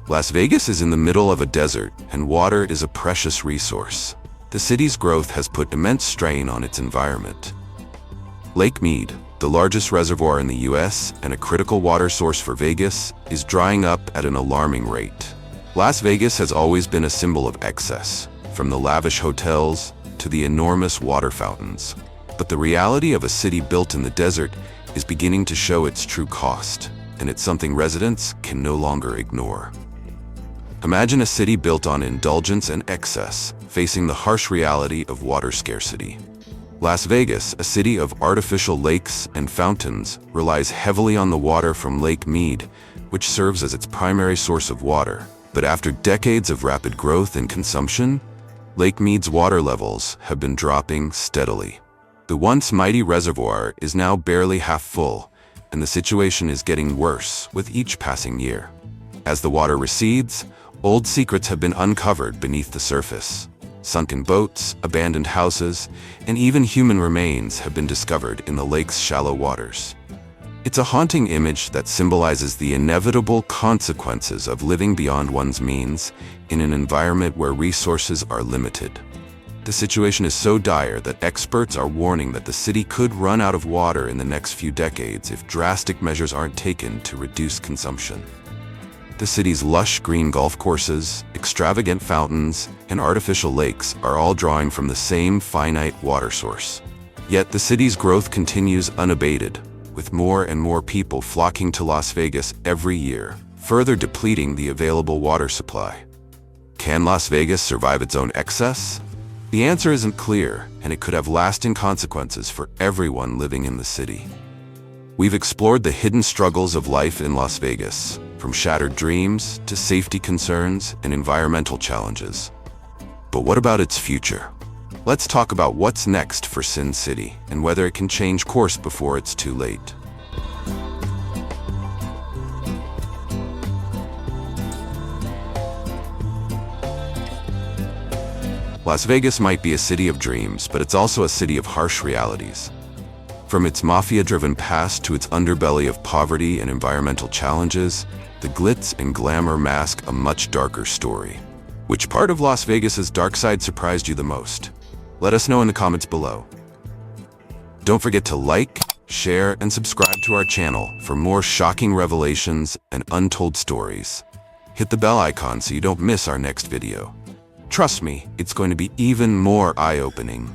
Las Vegas is in the middle of a desert, and water is a precious resource. The city's growth has put immense strain on its environment. Lake Mead, the largest reservoir in the US and a critical water source for Vegas, is drying up at an alarming rate. Las Vegas has always been a symbol of excess, from the lavish hotels to the enormous water fountains. But the reality of a city built in the desert is beginning to show its true cost, and it's something residents can no longer ignore. Imagine a city built on indulgence and excess, facing the harsh reality of water scarcity. Las Vegas, a city of artificial lakes and fountains, relies heavily on the water from Lake Mead, which serves as its primary source of water. But after decades of rapid growth and consumption, Lake Mead's water levels have been dropping steadily. The once mighty reservoir is now barely half full, and the situation is getting worse with each passing year. As the water recedes, old secrets have been uncovered beneath the surface. Sunken boats, abandoned houses, and even human remains have been discovered in the lake's shallow waters. It's a haunting image that symbolizes the inevitable consequences of living beyond one's means in an environment where resources are limited. The situation is so dire that experts are warning that the city could run out of water in the next few decades if drastic measures aren't taken to reduce consumption. The city's lush green golf courses, extravagant fountains, and artificial lakes are all drawing from the same finite water source. Yet the city's growth continues unabated, with more and more people flocking to Las Vegas every year, further depleting the available water supply. Can Las Vegas survive its own excess? The answer isn't clear, and it could have lasting consequences for everyone living in the city. We've explored the hidden struggles of life in Las Vegas, from shattered dreams to safety concerns and environmental challenges. But what about its future? Let's talk about what's next for Sin City and whether it can change course before it's too late. Las Vegas might be a city of dreams, but it's also a city of harsh realities. From its mafia-driven past to its underbelly of poverty and environmental challenges, the glitz and glamour mask a much darker story. Which part of Las Vegas's dark side surprised you the most? Let us know in the comments below. Don't forget to like, share, and subscribe to our channel for more shocking revelations and untold stories. Hit the bell icon so you don't miss our next video. Trust me, it's going to be even more eye-opening.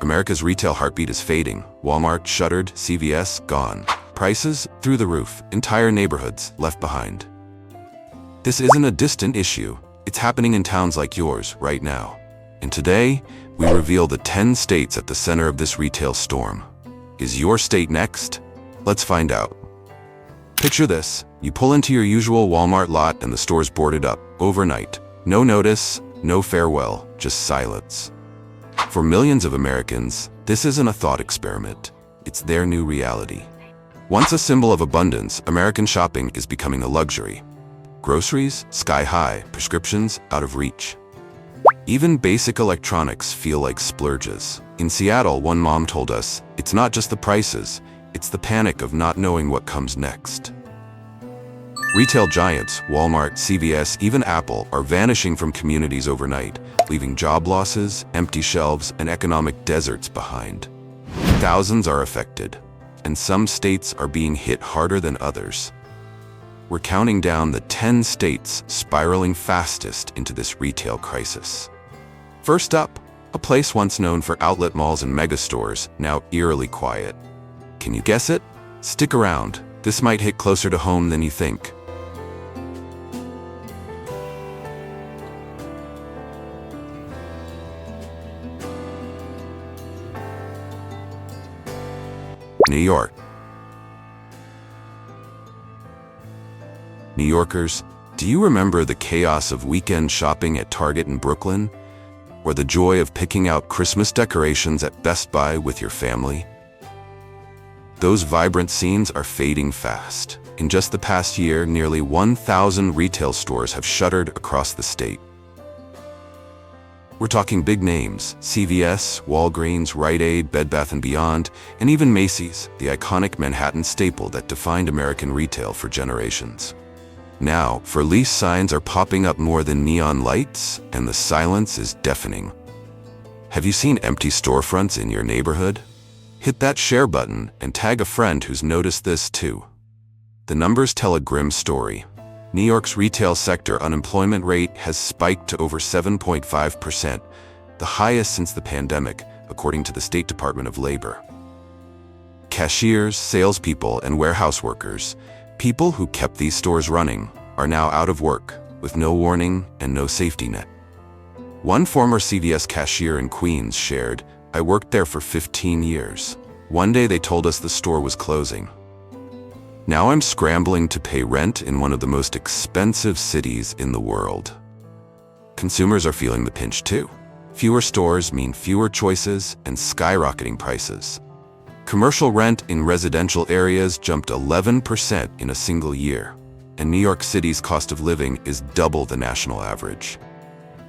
America's retail heartbeat is fading. Walmart shuttered, CVS gone. Prices through the roof, entire neighborhoods left behind. This isn't a distant issue. It's happening in towns like yours right now. And today, we reveal the 10 states at the center of this retail storm. Is your state next? Let's find out. Picture this. You pull into your usual Walmart lot and the store's boarded up overnight. No notice, no farewell, just silence. For millions of Americans, this isn't a thought experiment. It's their new reality. Once a symbol of abundance, American shopping is becoming a luxury. Groceries, sky high, prescriptions, out of reach. Even basic electronics feel like splurges. In Seattle, one mom told us, it's not just the prices, it's the panic of not knowing what comes next. Retail giants, Walmart, CVS, even Apple, are vanishing from communities overnight, leaving job losses, empty shelves, and economic deserts behind. Thousands are affected, and some states are being hit harder than others. We're counting down the 10 states spiraling fastest into this retail crisis. First up, a place once known for outlet malls and megastores, now eerily quiet. Can you guess it? Stick around. This might hit closer to home than you think. New York. New Yorkers, do you remember the chaos of weekend shopping at Target in Brooklyn? Or the joy of picking out Christmas decorations at Best Buy with your family? Those vibrant scenes are fading fast. In just the past year, nearly 1,000 retail stores have shuttered across the state. We're talking big names: CVS, Walgreens, Rite Aid, Bed Bath & Beyond, and even Macy's, the iconic Manhattan staple that defined American retail for generations. Now, for lease signs are popping up more than neon lights, and the silence is deafening. Have you seen empty storefronts in your neighborhood? Hit that share button and tag a friend who's noticed this too. The numbers tell a grim story. New York's retail sector unemployment rate has spiked to over 7.5%, the highest since the pandemic, according to the State Department of Labor. Cashiers, salespeople, and warehouse workers, people who kept these stores running, are now out of work, with no warning and no safety net. One former CVS cashier in Queens shared, "I worked there for 15 years. One day they told us the store was closing. Now I'm scrambling to pay rent in one of the most expensive cities in the world." Consumers are feeling the pinch too. Fewer stores mean fewer choices and skyrocketing prices. Commercial rent in residential areas jumped 11% in a single year, and New York City's cost of living is double the national average.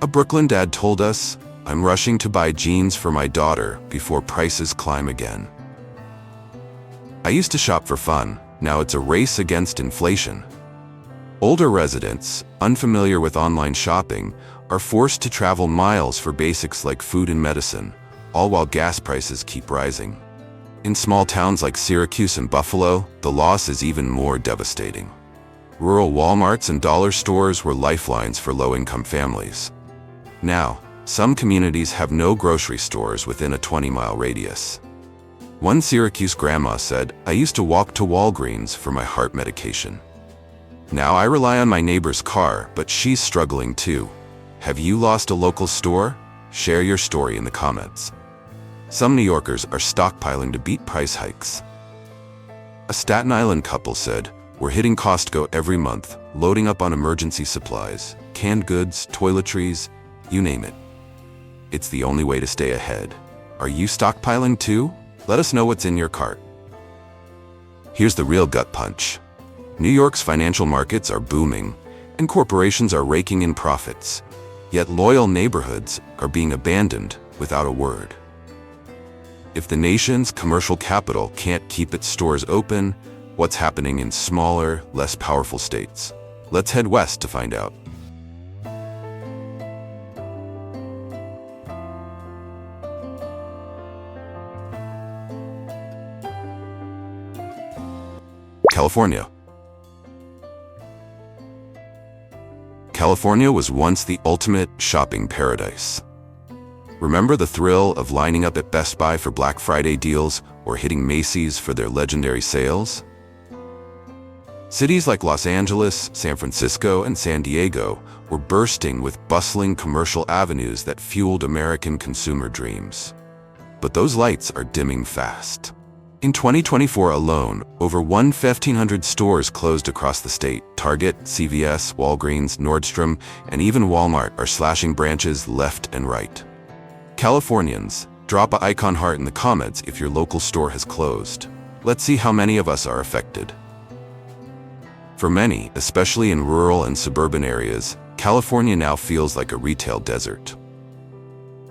A Brooklyn dad told us, "I'm rushing to buy jeans for my daughter before prices climb again. I used to shop for fun. Now it's a race against inflation." Older residents, unfamiliar with online shopping, are forced to travel miles for basics like food and medicine, all while gas prices keep rising. In small towns like Syracuse and Buffalo, the loss is even more devastating. Rural Walmarts and dollar stores were lifelines for low-income families. Now, some communities have no grocery stores within a 20-mile radius. One Syracuse grandma said, "I used to walk to Walgreens for my heart medication. Now I rely on my neighbor's car, but she's struggling too." Have you lost a local store? Share your story in the comments. Some New Yorkers are stockpiling to beat price hikes. A Staten Island couple said, "We're hitting Costco every month, loading up on emergency supplies, canned goods, toiletries, you name it. It's the only way to stay ahead." Are you stockpiling too? Let us know what's in your cart. Here's the real gut punch. New York's financial markets are booming, and corporations are raking in profits. Yet loyal neighborhoods are being abandoned without a word. If the nation's commercial capital can't keep its stores open, what's happening in smaller, less powerful states? Let's head west to find out. California. California was once the ultimate shopping paradise. Remember the thrill of lining up at Best Buy for Black Friday deals or hitting Macy's for their legendary sales? Cities like Los Angeles, San Francisco, and San Diego were bursting with bustling commercial avenues that fueled American consumer dreams. But those lights are dimming fast. In 2024 alone, over 1,500 stores closed across the state. Target, CVS, Walgreens, Nordstrom, and even Walmart are slashing branches left and right. Californians, drop an icon heart in the comments if your local store has closed. Let's see how many of us are affected. For many, especially in rural and suburban areas, California now feels like a retail desert.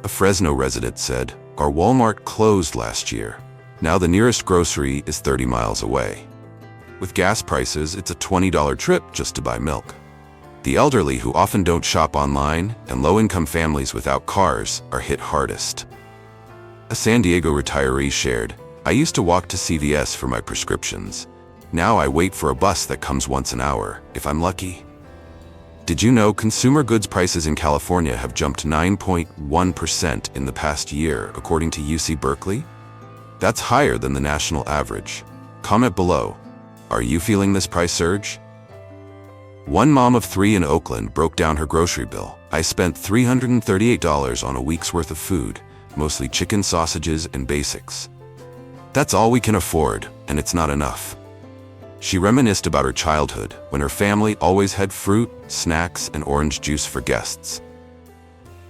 A Fresno resident said, "Our Walmart closed last year. Now the nearest grocery is 30 miles away. With gas prices, it's a $20 trip just to buy milk." The elderly, who often don't shop online, and low-income families without cars are hit hardest. A San Diego retiree shared, "I used to walk to CVS for my prescriptions. Now I wait for a bus that comes once an hour, if I'm lucky." Did you know consumer goods prices in California have jumped 9.1% in the past year, according to UC Berkeley? That's higher than the national average. Comment below. Are you feeling this price surge? One mom of 3 in Oakland broke down her grocery bill. "I spent $338 on a week's worth of food, mostly chicken, sausages, and basics. That's all we can afford, and it's not enough." She reminisced about her childhood, when her family always had fruit, snacks, and orange juice for guests.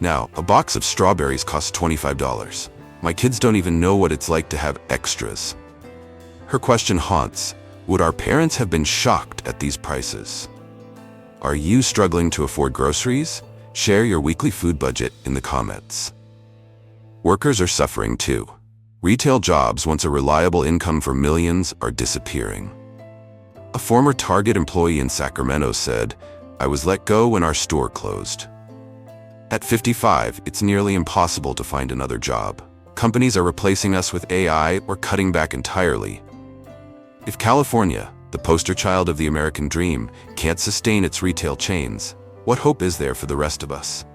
Now, a box of strawberries costs $25. "My kids don't even know what it's like to have extras." Her question haunts, would our parents have been shocked at these prices? Are you struggling to afford groceries? Share your weekly food budget in the comments. Workers are suffering too. Retail jobs, once a reliable income for millions, are disappearing. A former Target employee in Sacramento said, "I was let go when our store closed. At 55, it's nearly impossible to find another job. Companies are replacing us with AI or cutting back entirely." If California, the poster child of the American dream, can't sustain its retail chains, what hope is there for the rest of us?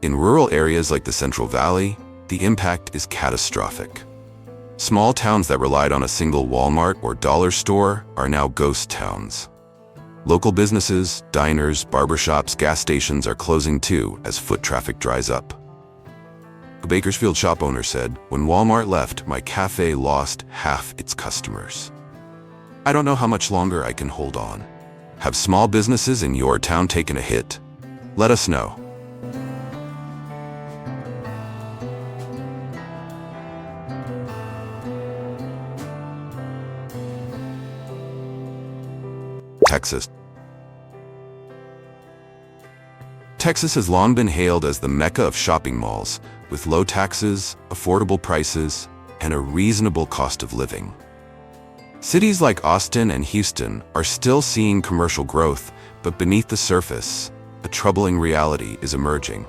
In rural areas like the Central Valley, the impact is catastrophic. Small towns that relied on a single Walmart or dollar store are now ghost towns. Local businesses, diners, barbershops, gas stations are closing too as foot traffic dries up. A Bakersfield shop owner said, "When Walmart left, my cafe lost half its customers. I don't know how much longer I can hold on." Have small businesses in your town taken a hit? Let us know. Texas. Texas has long been hailed as the mecca of shopping malls, with low taxes, affordable prices, and a reasonable cost of living. Cities like Austin and Houston are still seeing commercial growth, but beneath the surface, a troubling reality is emerging.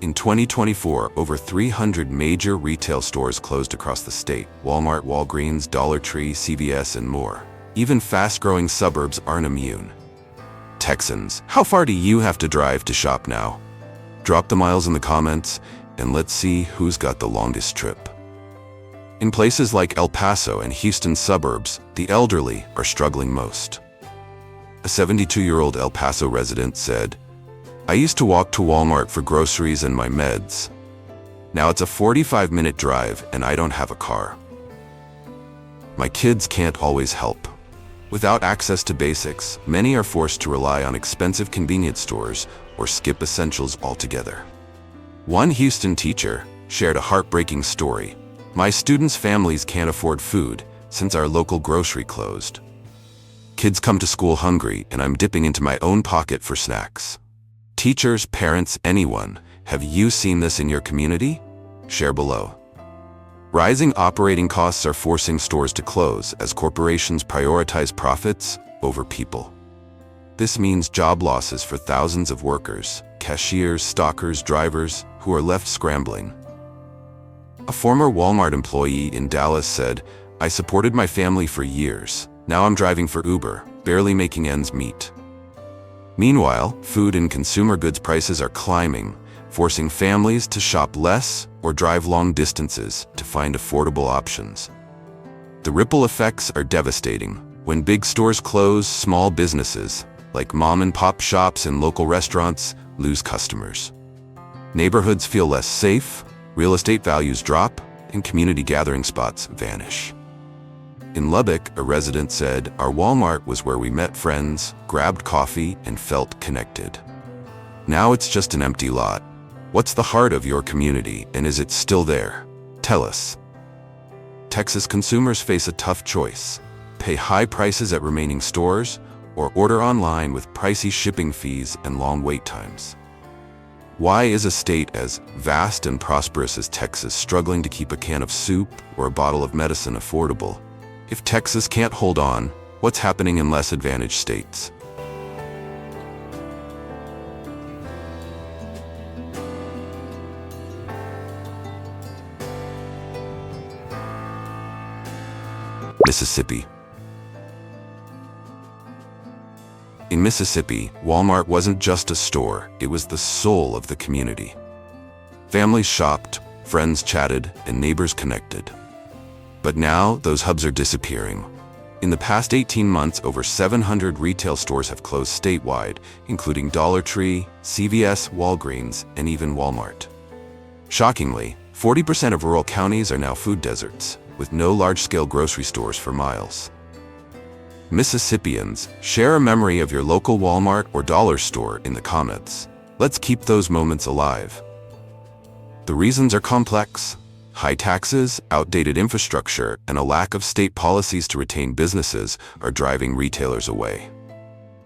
In 2024, over 300 major retail stores closed across the state: Walmart, Walgreens, Dollar Tree, CVS, and more. Even fast-growing suburbs aren't immune. Texans, how far do you have to drive to shop now? Drop the miles in the comments, and let's see who's got the longest trip. In places like El Paso and Houston suburbs, the elderly are struggling most. A 72-year-old El Paso resident said, "I used to walk to Walmart for groceries and my meds. Now it's a 45-minute drive and I don't have a car. My kids can't always help." Without access to basics, many are forced to rely on expensive convenience stores or skip essentials altogether. One Houston teacher shared a heartbreaking story. "My students' families can't afford food, since our local grocery closed. Kids come to school hungry, and I'm dipping into my own pocket for snacks. Teachers, parents, anyone, have you seen this in your community? Share below. Rising operating costs are forcing stores to close as corporations prioritize profits over people. This means job losses for thousands of workers, cashiers, stockers, drivers, who are left scrambling. A former Walmart employee in Dallas said, "I supported my family for years. Now I'm driving for Uber, barely making ends meet." Meanwhile, food and consumer goods prices are climbing, forcing families to shop less or drive long distances to find affordable options. The ripple effects are devastating. When big stores close, small businesses, like mom-and-pop shops and local restaurants, lose customers. Neighborhoods feel less safe, real estate values drop, and community gathering spots vanish. In Lubbock, a resident said, "Our Walmart was where we met friends, grabbed coffee, and felt connected. Now it's just an empty lot." What's the heart of your community, and is it still there? Tell us. Texas consumers face a tough choice: pay high prices at remaining stores, or order online with pricey shipping fees and long wait times. Why is a state as vast and prosperous as Texas struggling to keep a can of soup or a bottle of medicine affordable? If Texas can't hold on, what's happening in less advantaged states? Mississippi. In Mississippi, Walmart wasn't just a store, it was the soul of the community. Families shopped, friends chatted, and neighbors connected. But now, those hubs are disappearing. In the past 18 months, over 700 retail stores have closed statewide, including Dollar Tree, CVS, Walgreens, and even Walmart. Shockingly, 40% of rural counties are now food deserts, with no large-scale grocery stores for miles. Mississippians, share a memory of your local Walmart or dollar store in the comments. Let's keep those moments alive. The reasons are complex. High taxes, outdated infrastructure, and a lack of state policies to retain businesses are driving retailers away.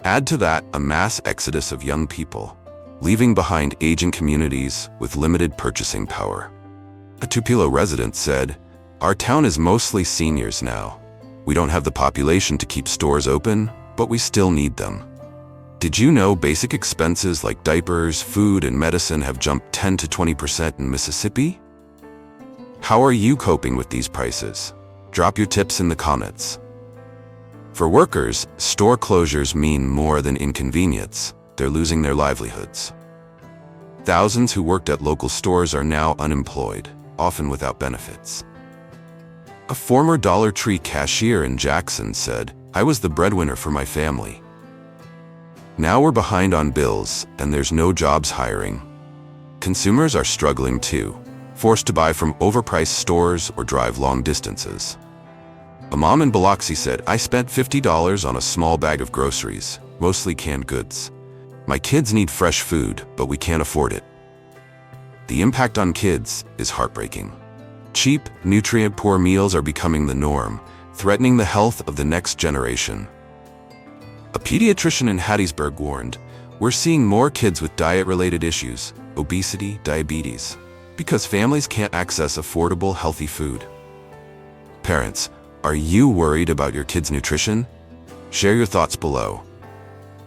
Add to that a mass exodus of young people, leaving behind aging communities with limited purchasing power. A Tupelo resident said, "Our town is mostly seniors now. We don't have the population to keep stores open, but we still need them." Did you know basic expenses like diapers, food, and medicine have jumped 10 to 20% in Mississippi? How are you coping with these prices? Drop your tips in the comments. For workers, store closures mean more than inconvenience. They're losing their livelihoods. Thousands who worked at local stores are now unemployed, often without benefits. A former Dollar Tree cashier in Jackson said, "I was the breadwinner for my family. Now we're behind on bills, and there's no jobs hiring." Consumers are struggling too, forced to buy from overpriced stores or drive long distances. A mom in Biloxi said, "I spent $50 on a small bag of groceries, mostly canned goods. My kids need fresh food, but we can't afford it." The impact on kids is heartbreaking. Cheap, nutrient-poor meals are becoming the norm, threatening the health of the next generation. A pediatrician in Hattiesburg warned, "We're seeing more kids with diet-related issues, obesity, diabetes, because families can't access affordable, healthy food." Parents, are you worried about your kids' nutrition? Share your thoughts below.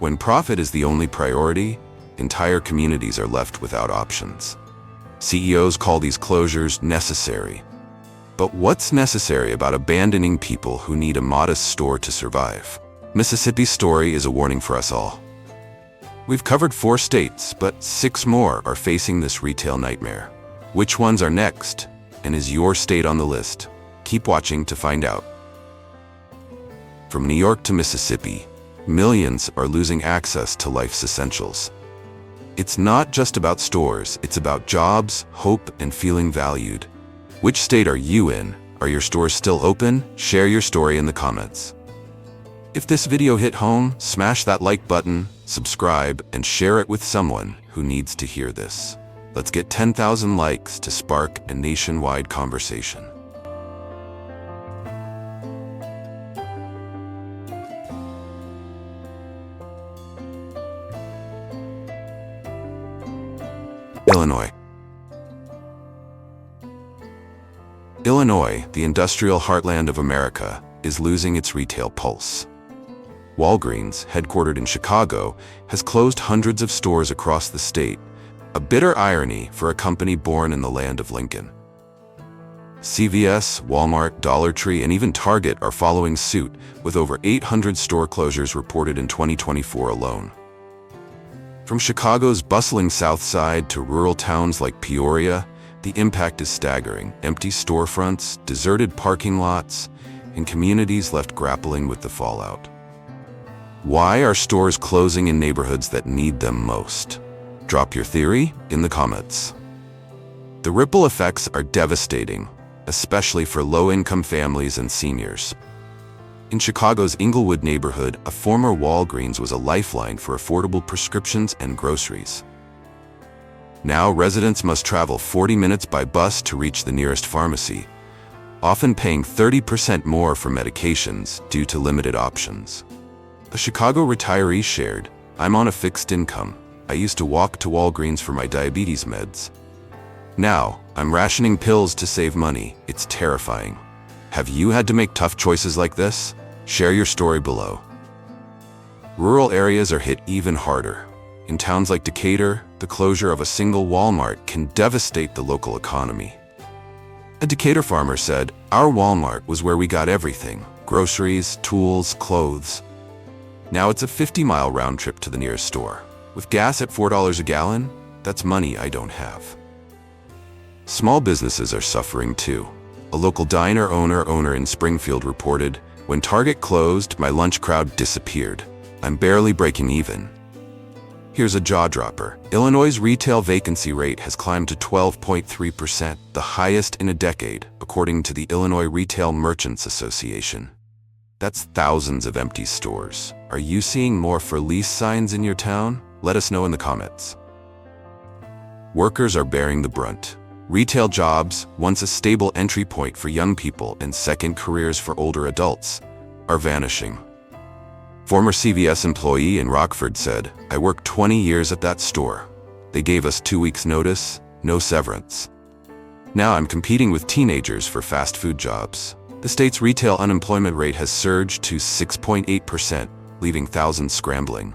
When profit is the only priority, entire communities are left without options. CEOs call these closures necessary. But what's necessary about abandoning people who need a modest store to survive? Mississippi's story is a warning for us all. We've covered 4 states, but 6 more are facing this retail nightmare. Which ones are next? And is your state on the list? Keep watching to find out. From New York to Mississippi, millions are losing access to life's essentials. It's not just about stores, it's about jobs, hope, and feeling valued. Which state are you in? Are your stores still open? Share your story in the comments. If this video hit home, smash that like button, subscribe, and share it with someone who needs to hear this. Let's get 10,000 likes to spark a nationwide conversation. Illinois. Illinois, the industrial heartland of America, is losing its retail pulse. Walgreens, headquartered in Chicago, has closed hundreds of stores across the state, a bitter irony for a company born in the land of Lincoln. CVS, Walmart, Dollar Tree, and even Target are following suit, with over 800 store closures reported in 2024 alone. From Chicago's bustling South Side to rural towns like Peoria, the impact is staggering. Empty storefronts, deserted parking lots, and communities left grappling with the fallout. Why are stores closing in neighborhoods that need them most? Drop your theory in the comments. The ripple effects are devastating, especially for low-income families and seniors. In Chicago's Inglewood neighborhood, a former Walgreens was a lifeline for affordable prescriptions and groceries. Now residents must travel 40 minutes by bus to reach the nearest pharmacy, often paying 30% more for medications due to limited options. A Chicago retiree shared, "I'm on a fixed income. I used to walk to Walgreens for my diabetes meds. Now, I'm rationing pills to save money. It's terrifying." Have you had to make tough choices like this? Share your story below. Rural areas are hit even harder. In towns like Decatur, the closure of a single Walmart can devastate the local economy. A Decatur farmer said, "Our Walmart was where we got everything: groceries, tools, clothes. Now it's a 50-mile round trip to the nearest store. With gas at $4 a gallon, that's money I don't have." Small businesses are suffering too. A local diner owner in Springfield reported, "When Target closed, my lunch crowd disappeared. I'm barely breaking even." Here's a jaw-dropper. Illinois' retail vacancy rate has climbed to 12.3%, the highest in a decade, according to the Illinois Retail Merchants Association. That's thousands of empty stores. Are you seeing more for lease signs in your town? Let us know in the comments. Workers are bearing the brunt. Retail jobs, once a stable entry point for young people and second careers for older adults, are vanishing. Former CVS employee in Rockford said, "I worked 20 years at that store. They gave us 2 weeks' notice, no severance. Now I'm competing with teenagers for fast food jobs." The state's retail unemployment rate has surged to 6.8%, leaving thousands scrambling.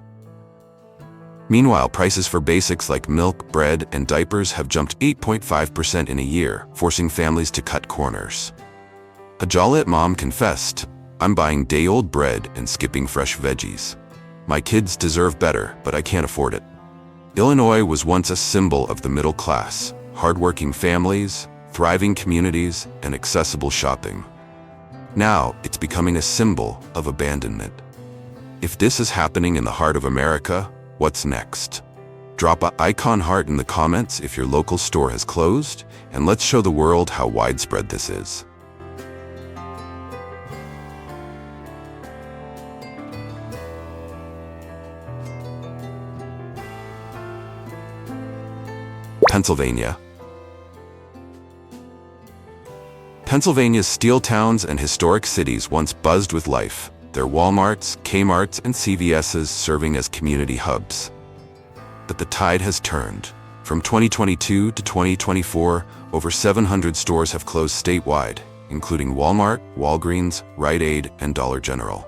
Meanwhile, prices for basics like milk, bread, and diapers have jumped 8.5% in a year, forcing families to cut corners. A Joliet mom confessed, "I'm buying day-old bread and skipping fresh veggies. My kids deserve better, but I can't afford it." Illinois was once a symbol of the middle class, hardworking families, thriving communities, and accessible shopping. Now, it's becoming a symbol of abandonment. If this is happening in the heart of America, what's next? Drop an icon heart in the comments if your local store has closed, and let's show the world how widespread this is. Pennsylvania. Pennsylvania's steel towns and historic cities once buzzed with life, their Walmarts, Kmarts, and CVS's serving as community hubs. But the tide has turned. From 2022 to 2024, over 700 stores have closed statewide, including Walmart, Walgreens, Rite Aid, and Dollar General.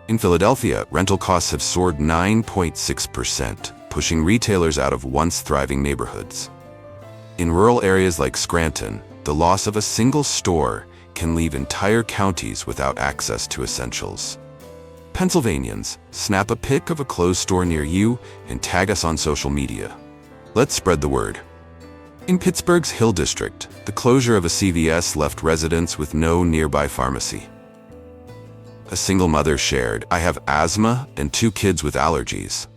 In Philadelphia, rental costs have soared 9.6%, pushing retailers out of once thriving neighborhoods. In rural areas like Scranton, the loss of a single store can leave entire counties without access to essentials. Pennsylvanians, snap a pic of a closed store near you and tag us on social media. Let's spread the word. In Pittsburgh's Hill District, the closure of a CVS left residents with no nearby pharmacy. A single mother shared, "I have asthma and 2 kids with allergies.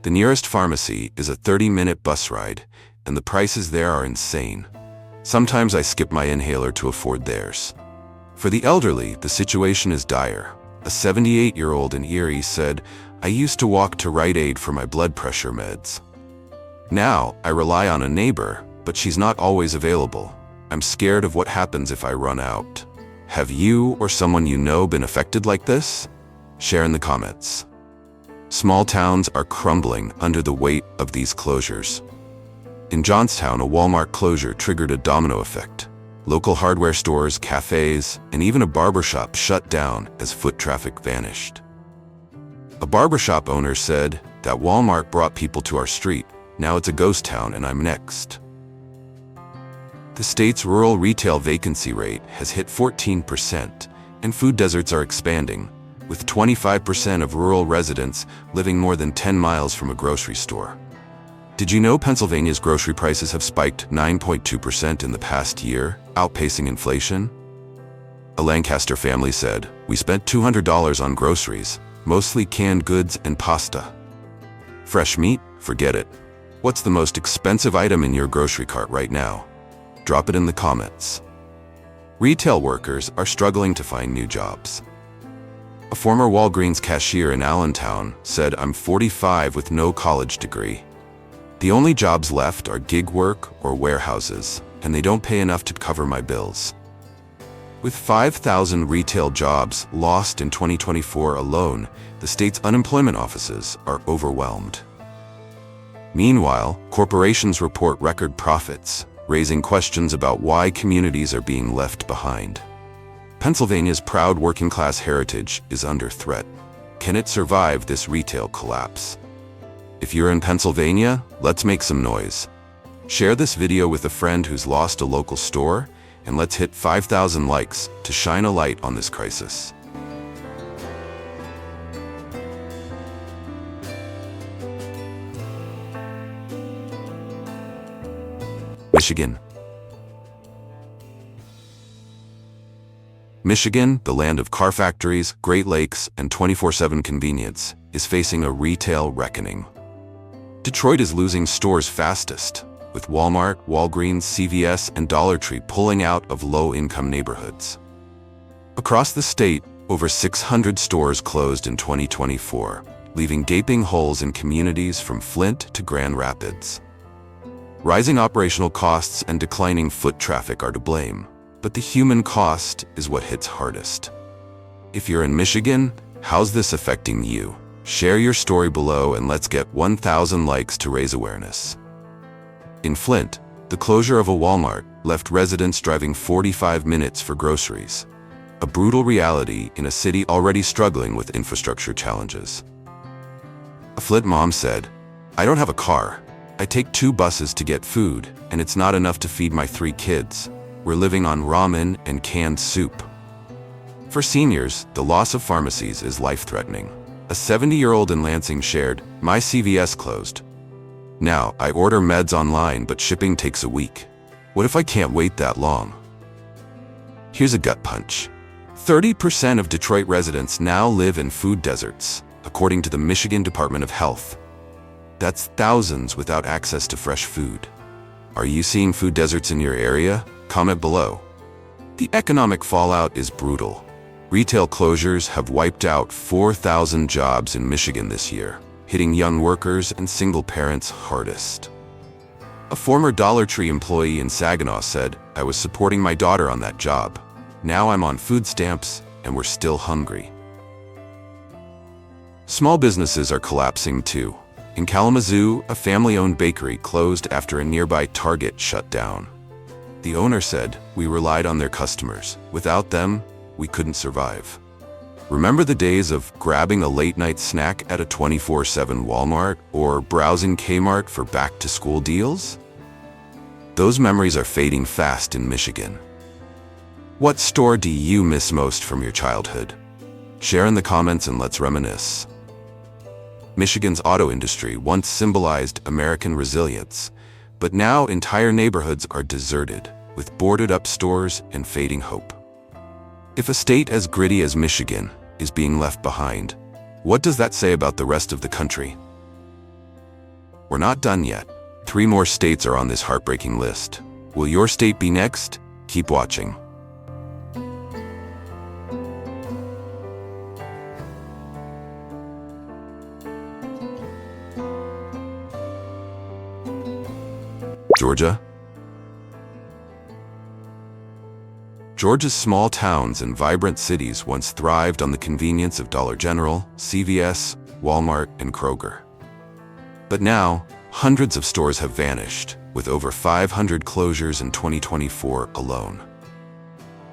The nearest pharmacy is a 30-minute bus ride, and the prices there are insane. Sometimes I skip my inhaler to afford theirs." For the elderly, the situation is dire. A 78-year-old in Erie said, "I used to walk to Rite Aid for my blood pressure meds. Now, I rely on a neighbor, but she's not always available. I'm scared of what happens if I run out." Have you or someone you know been affected like this? Share in the comments. Small towns are crumbling under the weight of these closures. In Johnstown, a Walmart closure triggered a domino effect. Local hardware stores, cafes, and even a barbershop shut down as foot traffic vanished. A barbershop owner said, "That Walmart brought people to our street. Now it's a ghost town and I'm next." The state's rural retail vacancy rate has hit 14%, and food deserts are expanding, with 25% of rural residents living more than 10 miles from a grocery store. Did you know Pennsylvania's grocery prices have spiked 9.2% in the past year, outpacing inflation? A Lancaster family said, "We spent $200 on groceries, mostly canned goods and pasta." Fresh meat? Forget it. What's the most expensive item in your grocery cart right now? Drop it in the comments. Retail workers are struggling to find new jobs. A former Walgreens cashier in Allentown said, "I'm 45 with no college degree. The only jobs left are gig work or warehouses, and they don't pay enough to cover my bills." With 5,000 retail jobs lost in 2024 alone, the state's unemployment offices are overwhelmed. Meanwhile, corporations report record profits, raising questions about why communities are being left behind. Pennsylvania's proud working-class heritage is under threat. Can it survive this retail collapse? If you're in Pennsylvania, let's make some noise. Share this video with a friend who's lost a local store, and let's hit 5,000 likes to shine a light on this crisis. Michigan. Michigan, the land of car factories, Great Lakes, and 24/7 convenience, is facing a retail reckoning. Detroit is losing stores fastest, with Walmart, Walgreens, CVS, and Dollar Tree pulling out of low-income neighborhoods. Across the state, over 600 stores closed in 2024, leaving gaping holes in communities from Flint to Grand Rapids. Rising operational costs and declining foot traffic are to blame, but the human cost is what hits hardest. If you're in Michigan, how's this affecting you? Share your story below and let's get 1,000 likes to raise awareness. In Flint, the closure of a Walmart left residents driving 45 minutes for groceries, a brutal reality in a city already struggling with infrastructure challenges. A Flint mom said, "I don't have a car. I take 2 buses to get food, and it's not enough to feed my 3 kids. We're living on ramen and canned soup." For seniors, the loss of pharmacies is life-threatening. A 70-year-old in Lansing shared, "My CVS closed. Now, I order meds online, but shipping takes a week. What if I can't wait that long?" Here's a gut punch. 30% of Detroit residents now live in food deserts, according to the Michigan Department of Health. That's thousands without access to fresh food. Are you seeing food deserts in your area? Comment below. The economic fallout is brutal. Retail closures have wiped out 4,000 jobs in Michigan this year, hitting young workers and single parents hardest. A former Dollar Tree employee in Saginaw said, "I was supporting my daughter on that job. Now I'm on food stamps, and we're still hungry." Small businesses are collapsing too. In Kalamazoo, a family-owned bakery closed after a nearby Target shut down. The owner said, "We relied on their customers. Without them, we couldn't survive." Remember the days of grabbing a late-night snack at a 24/7 Walmart or browsing Kmart for back-to-school deals? Those memories are fading fast in Michigan. What store do you miss most from your childhood? Share in the comments and let's reminisce. Michigan's auto industry once symbolized American resilience, but now entire neighborhoods are deserted, with boarded-up stores and fading hope. If a state as gritty as Michigan is being left behind, what does that say about the rest of the country? We're not done yet. 3 more states are on this heartbreaking list. Will your state be next? Keep watching. Georgia. Georgia's small towns and vibrant cities once thrived on the convenience of Dollar General, CVS, Walmart, and Kroger. But now, hundreds of stores have vanished, with over 500 closures in 2024 alone.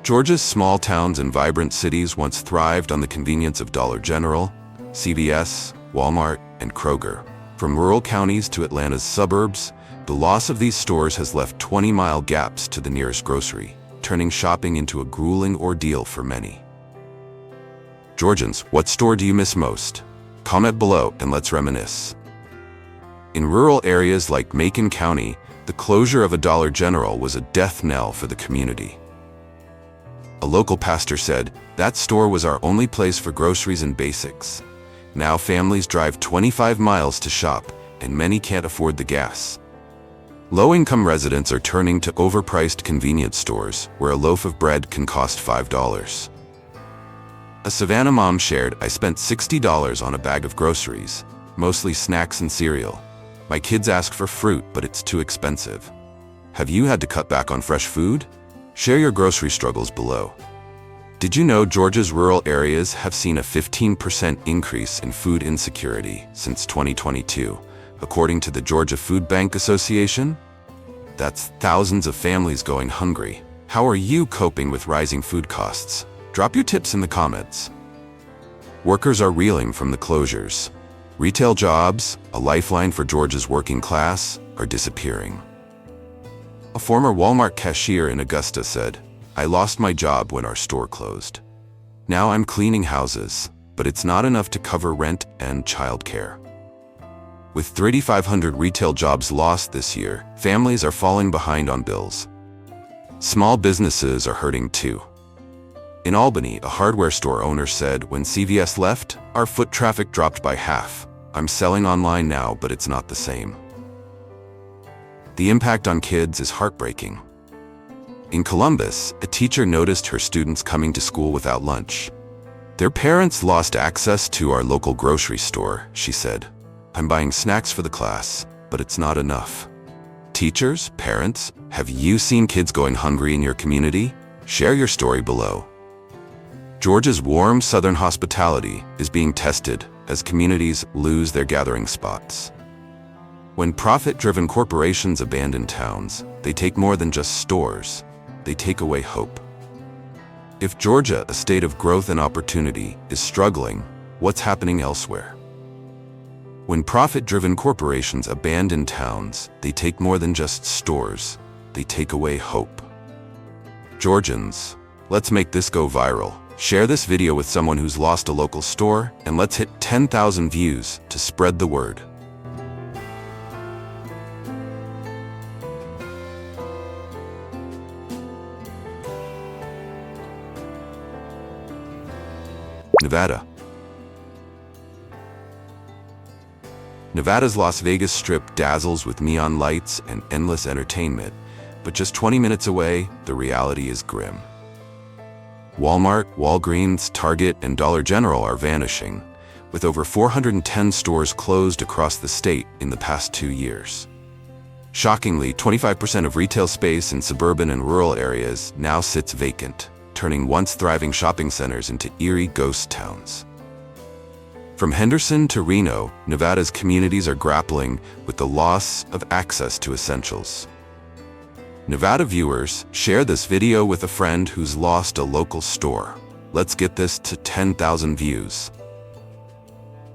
Georgia's small towns and vibrant cities once thrived on the convenience of Dollar General, CVS, Walmart, and Kroger. From rural counties to Atlanta's suburbs, the loss of these stores has left 20-mile gaps to the nearest grocery, turning shopping into a grueling ordeal for many. Georgians, what store do you miss most? Comment below and let's reminisce. In rural areas like Macon County, the closure of a Dollar General was a death knell for the community. A local pastor said, "That store was our only place for groceries and basics. Now families drive 25 miles to shop, and many can't afford the gas." Low-income residents are turning to overpriced convenience stores, where a loaf of bread can cost $5. A Savannah mom shared, "I spent $60 on a bag of groceries, mostly snacks and cereal. My kids ask for fruit, but it's too expensive." Have you had to cut back on fresh food? Share your grocery struggles below. Did you know Georgia's rural areas have seen a 15% increase in food insecurity since 2022, according to the Georgia Food Bank Association? That's thousands of families going hungry. How are you coping with rising food costs? Drop your tips in the comments. Workers are reeling from the closures. Retail jobs, a lifeline for Georgia's working class, are disappearing. A former Walmart cashier in Augusta said, "I lost my job when our store closed. Now I'm cleaning houses, but it's not enough to cover rent and childcare." With 3,500 retail jobs lost this year, families are falling behind on bills. Small businesses are hurting too. In Albany, a hardware store owner said, "When CVS left, our foot traffic dropped by half. I'm selling online now, but it's not the same." The impact on kids is heartbreaking. In Columbus, a teacher noticed her students coming to school without lunch. "Their parents lost access to our local grocery store," she said. "I'm buying snacks for the class, but it's not enough." Teachers, parents, have you seen kids going hungry in your community? Share your story below. Georgia's warm southern hospitality is being tested as communities lose their gathering spots. When profit-driven corporations abandon towns, they take more than just stores. They take away hope. If Georgia, a state of growth and opportunity, is struggling, what's happening elsewhere? When profit-driven corporations abandon towns, they take more than just stores. They take away hope. Georgians, let's make this go viral. Share this video with someone who's lost a local store, and let's hit 10,000 views to spread the word. Nevada. Nevada's Las Vegas Strip dazzles with neon lights and endless entertainment, but just 20 minutes away, the reality is grim. Walmart, Walgreens, Target, and Dollar General are vanishing, with over 410 stores closed across the state in the past 2 years. Shockingly, 25% of retail space in suburban and rural areas now sits vacant, turning once thriving shopping centers into eerie ghost towns. From Henderson to Reno, Nevada's communities are grappling with the loss of access to essentials. Nevada viewers, share this video with a friend who's lost a local store. Let's get this to 10,000 views.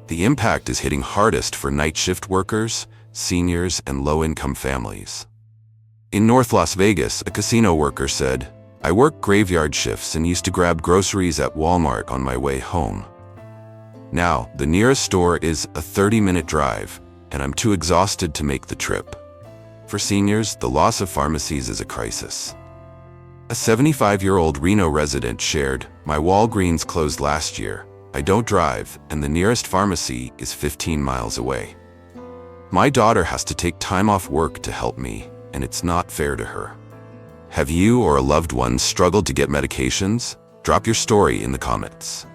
The impact is hitting hardest for night shift workers, seniors, and low-income families. In North Las Vegas, a casino worker said, "I work graveyard shifts and used to grab groceries at Walmart on my way home. Now, the nearest store is a 30-minute drive, and I'm too exhausted to make the trip." For seniors, the loss of pharmacies is a crisis. A 75-year-old Reno resident shared, "My Walgreens closed last year. I don't drive, and the nearest pharmacy is 15 miles away. My daughter has to take time off work to help me, and it's not fair to her." Have you or a loved one struggled to get medications? Drop your story in the comments.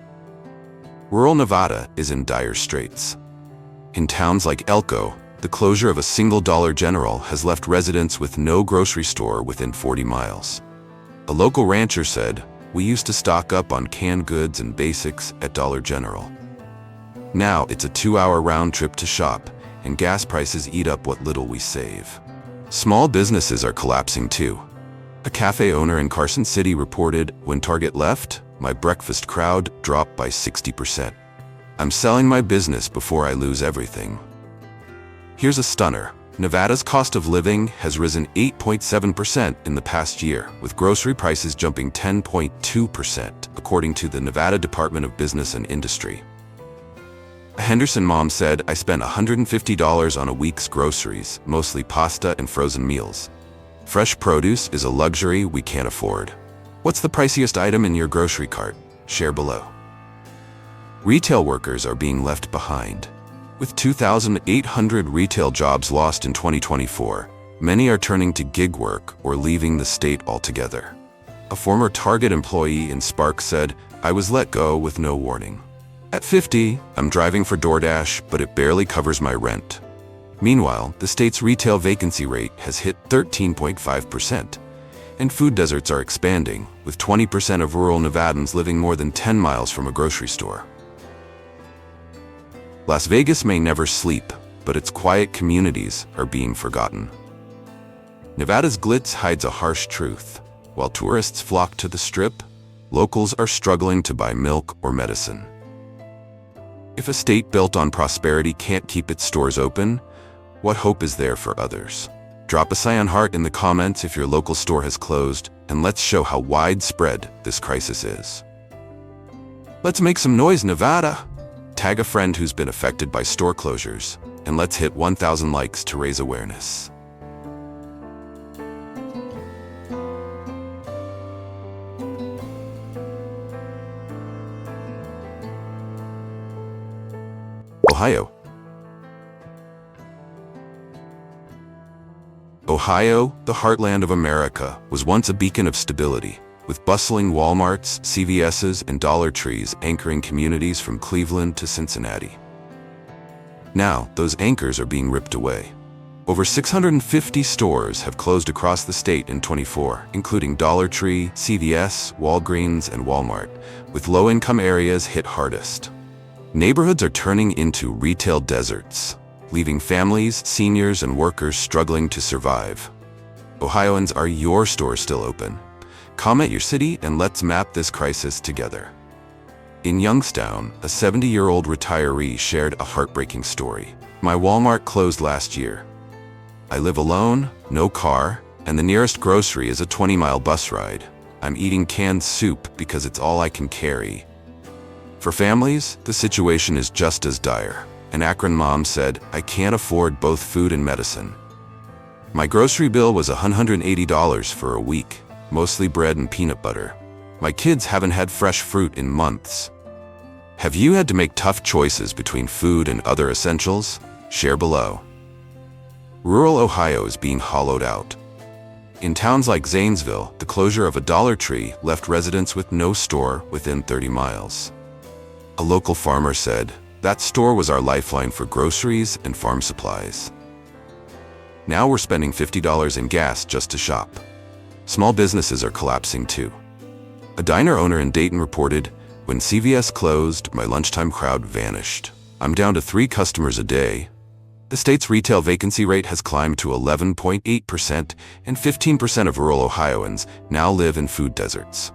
Rural Nevada is in dire straits. In towns like Elko, the closure of a single Dollar General has left residents with no grocery store within 40 miles. A local rancher said, "We used to stock up on canned goods and basics at Dollar General. Now it's a 2-hour round trip to shop, and gas prices eat up what little we save." Small businesses are collapsing too. A cafe owner in Carson City reported, "When Target left, my breakfast crowd dropped by 60%. I'm selling my business before I lose everything." Here's a stunner. Nevada's cost of living has risen 8.7% in the past year, with grocery prices jumping 10.2%, according to the Nevada Department of Business and Industry. A Henderson mom said, "I spent $150 on a week's groceries, mostly pasta and frozen meals. Fresh produce is a luxury we can't afford." What's the priciest item in your grocery cart? Share below. Retail workers are being left behind. With 2,800 retail jobs lost in 2024, many are turning to gig work or leaving the state altogether. A former Target employee in Sparks said, "I was let go with no warning. At 50, I'm driving for DoorDash, but it barely covers my rent." Meanwhile, the state's retail vacancy rate has hit 13.5%, and food deserts are expanding, with 20% of rural Nevadans living more than 10 miles from a grocery store. Las Vegas may never sleep, but its quiet communities are being forgotten. Nevada's glitz hides a harsh truth. While tourists flock to the Strip, locals are struggling to buy milk or medicine. If a state built on prosperity can't keep its stores open, what hope is there for others? Drop a cyan heart in the comments if your local store has closed, and let's show how widespread this crisis is. Let's make some noise, Nevada! Tag a friend who's been affected by store closures, and let's hit 1,000 likes to raise awareness. Ohio. Ohio, the heartland of America, was once a beacon of stability, with bustling Walmarts, CVS's, and Dollar Trees anchoring communities from Cleveland to Cincinnati. Now, those anchors are being ripped away. Over 650 stores have closed across the state in 2024, including Dollar Tree, CVS, Walgreens, and Walmart, with low-income areas hit hardest. Neighborhoods are turning into retail deserts, leaving families, seniors, and workers struggling to survive. Ohioans, are your stores still open? Comment your city and let's map this crisis together. In Youngstown, a 70-year-old retiree shared a heartbreaking story. "My Walmart closed last year. I live alone, no car, and the nearest grocery is a 20-mile bus ride. I'm eating canned soup because it's all I can carry." For families, the situation is just as dire. An Akron mom said, "I can't afford both food and medicine. My grocery bill was $180 for a week, mostly bread and peanut butter. My kids haven't had fresh fruit in months." Have you had to make tough choices between food and other essentials? Share below. Rural Ohio is being hollowed out. In towns like Zanesville, the closure of a Dollar Tree left residents with no store within 30 miles. A local farmer said, "That store was our lifeline for groceries and farm supplies. Now we're spending $50 in gas just to shop." Small businesses are collapsing too. A diner owner in Dayton reported, "When CVS closed, my lunchtime crowd vanished. I'm down to 3 customers a day." The state's retail vacancy rate has climbed to 11.8%, and 15% of rural Ohioans now live in food deserts.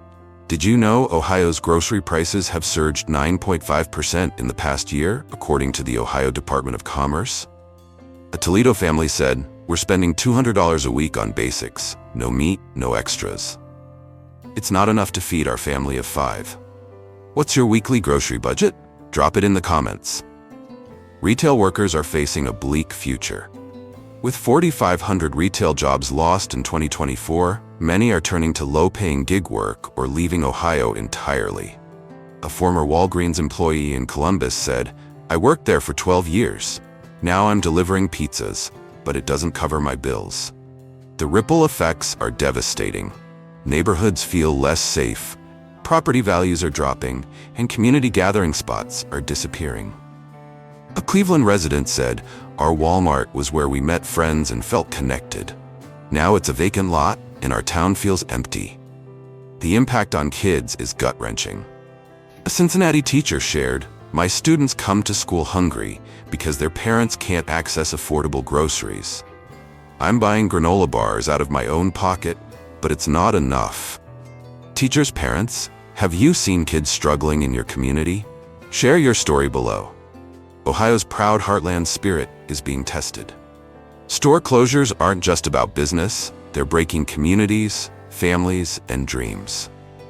Did you know Ohio's grocery prices have surged 9.5% in the past year, according to the Ohio Department of Commerce? A Toledo family said, "We're spending $200 a week on basics, no meat, no extras. It's not enough to feed our family of 5. What's your weekly grocery budget? Drop it in the comments. Retail workers are facing a bleak future. With 4,500 retail jobs lost in 2024, many are turning to low-paying gig work or leaving Ohio entirely. A former Walgreens employee in Columbus said, "I worked there for 12 years. Now I'm delivering pizzas, but it doesn't cover my bills." The ripple effects are devastating. Neighborhoods feel less safe, property values are dropping, and community gathering spots are disappearing. A Cleveland resident said, "Our Walmart was where we met friends and felt connected. Now it's a vacant lot, and our town feels empty." The impact on kids is gut-wrenching. A Cincinnati teacher shared, "My students come to school hungry because their parents can't access affordable groceries. I'm buying granola bars out of my own pocket, but it's not enough. Teachers, parents, have you seen kids struggling in your community? Share your story below. Ohio's proud heartland spirit is being tested. Store closures aren't just about business, they're breaking communities, families, and dreams.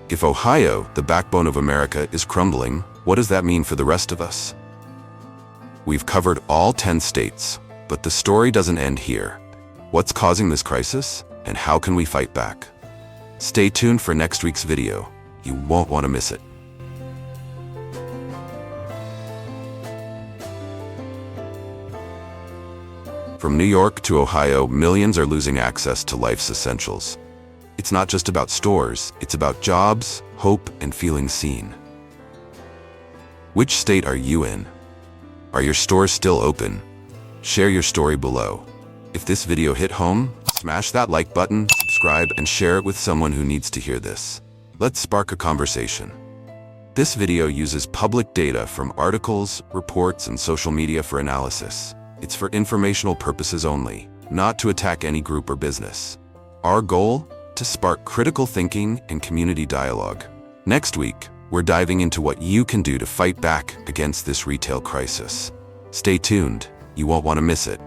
If Ohio, the backbone of America, is crumbling, what does that mean for the rest of us? We've covered all 10 states, but the story doesn't end here. What's causing this crisis, and how can we fight back? Stay tuned for next week's video. You won't want to miss it. From New York to Ohio, millions are losing access to life's essentials. It's not just about stores, it's about jobs, hope, and feeling seen. Which state are you in? Are your stores still open? Share your story below. If this video hit home, smash that like button, subscribe, and share it with someone who needs to hear this. Let's spark a conversation. This video uses public data from articles, reports, and social media for analysis. It's for informational purposes only, not to attack any group or business. Our goal? To spark critical thinking and community dialogue. Next week, we're diving into what you can do to fight back against this retail crisis. Stay tuned, you won't want to miss it.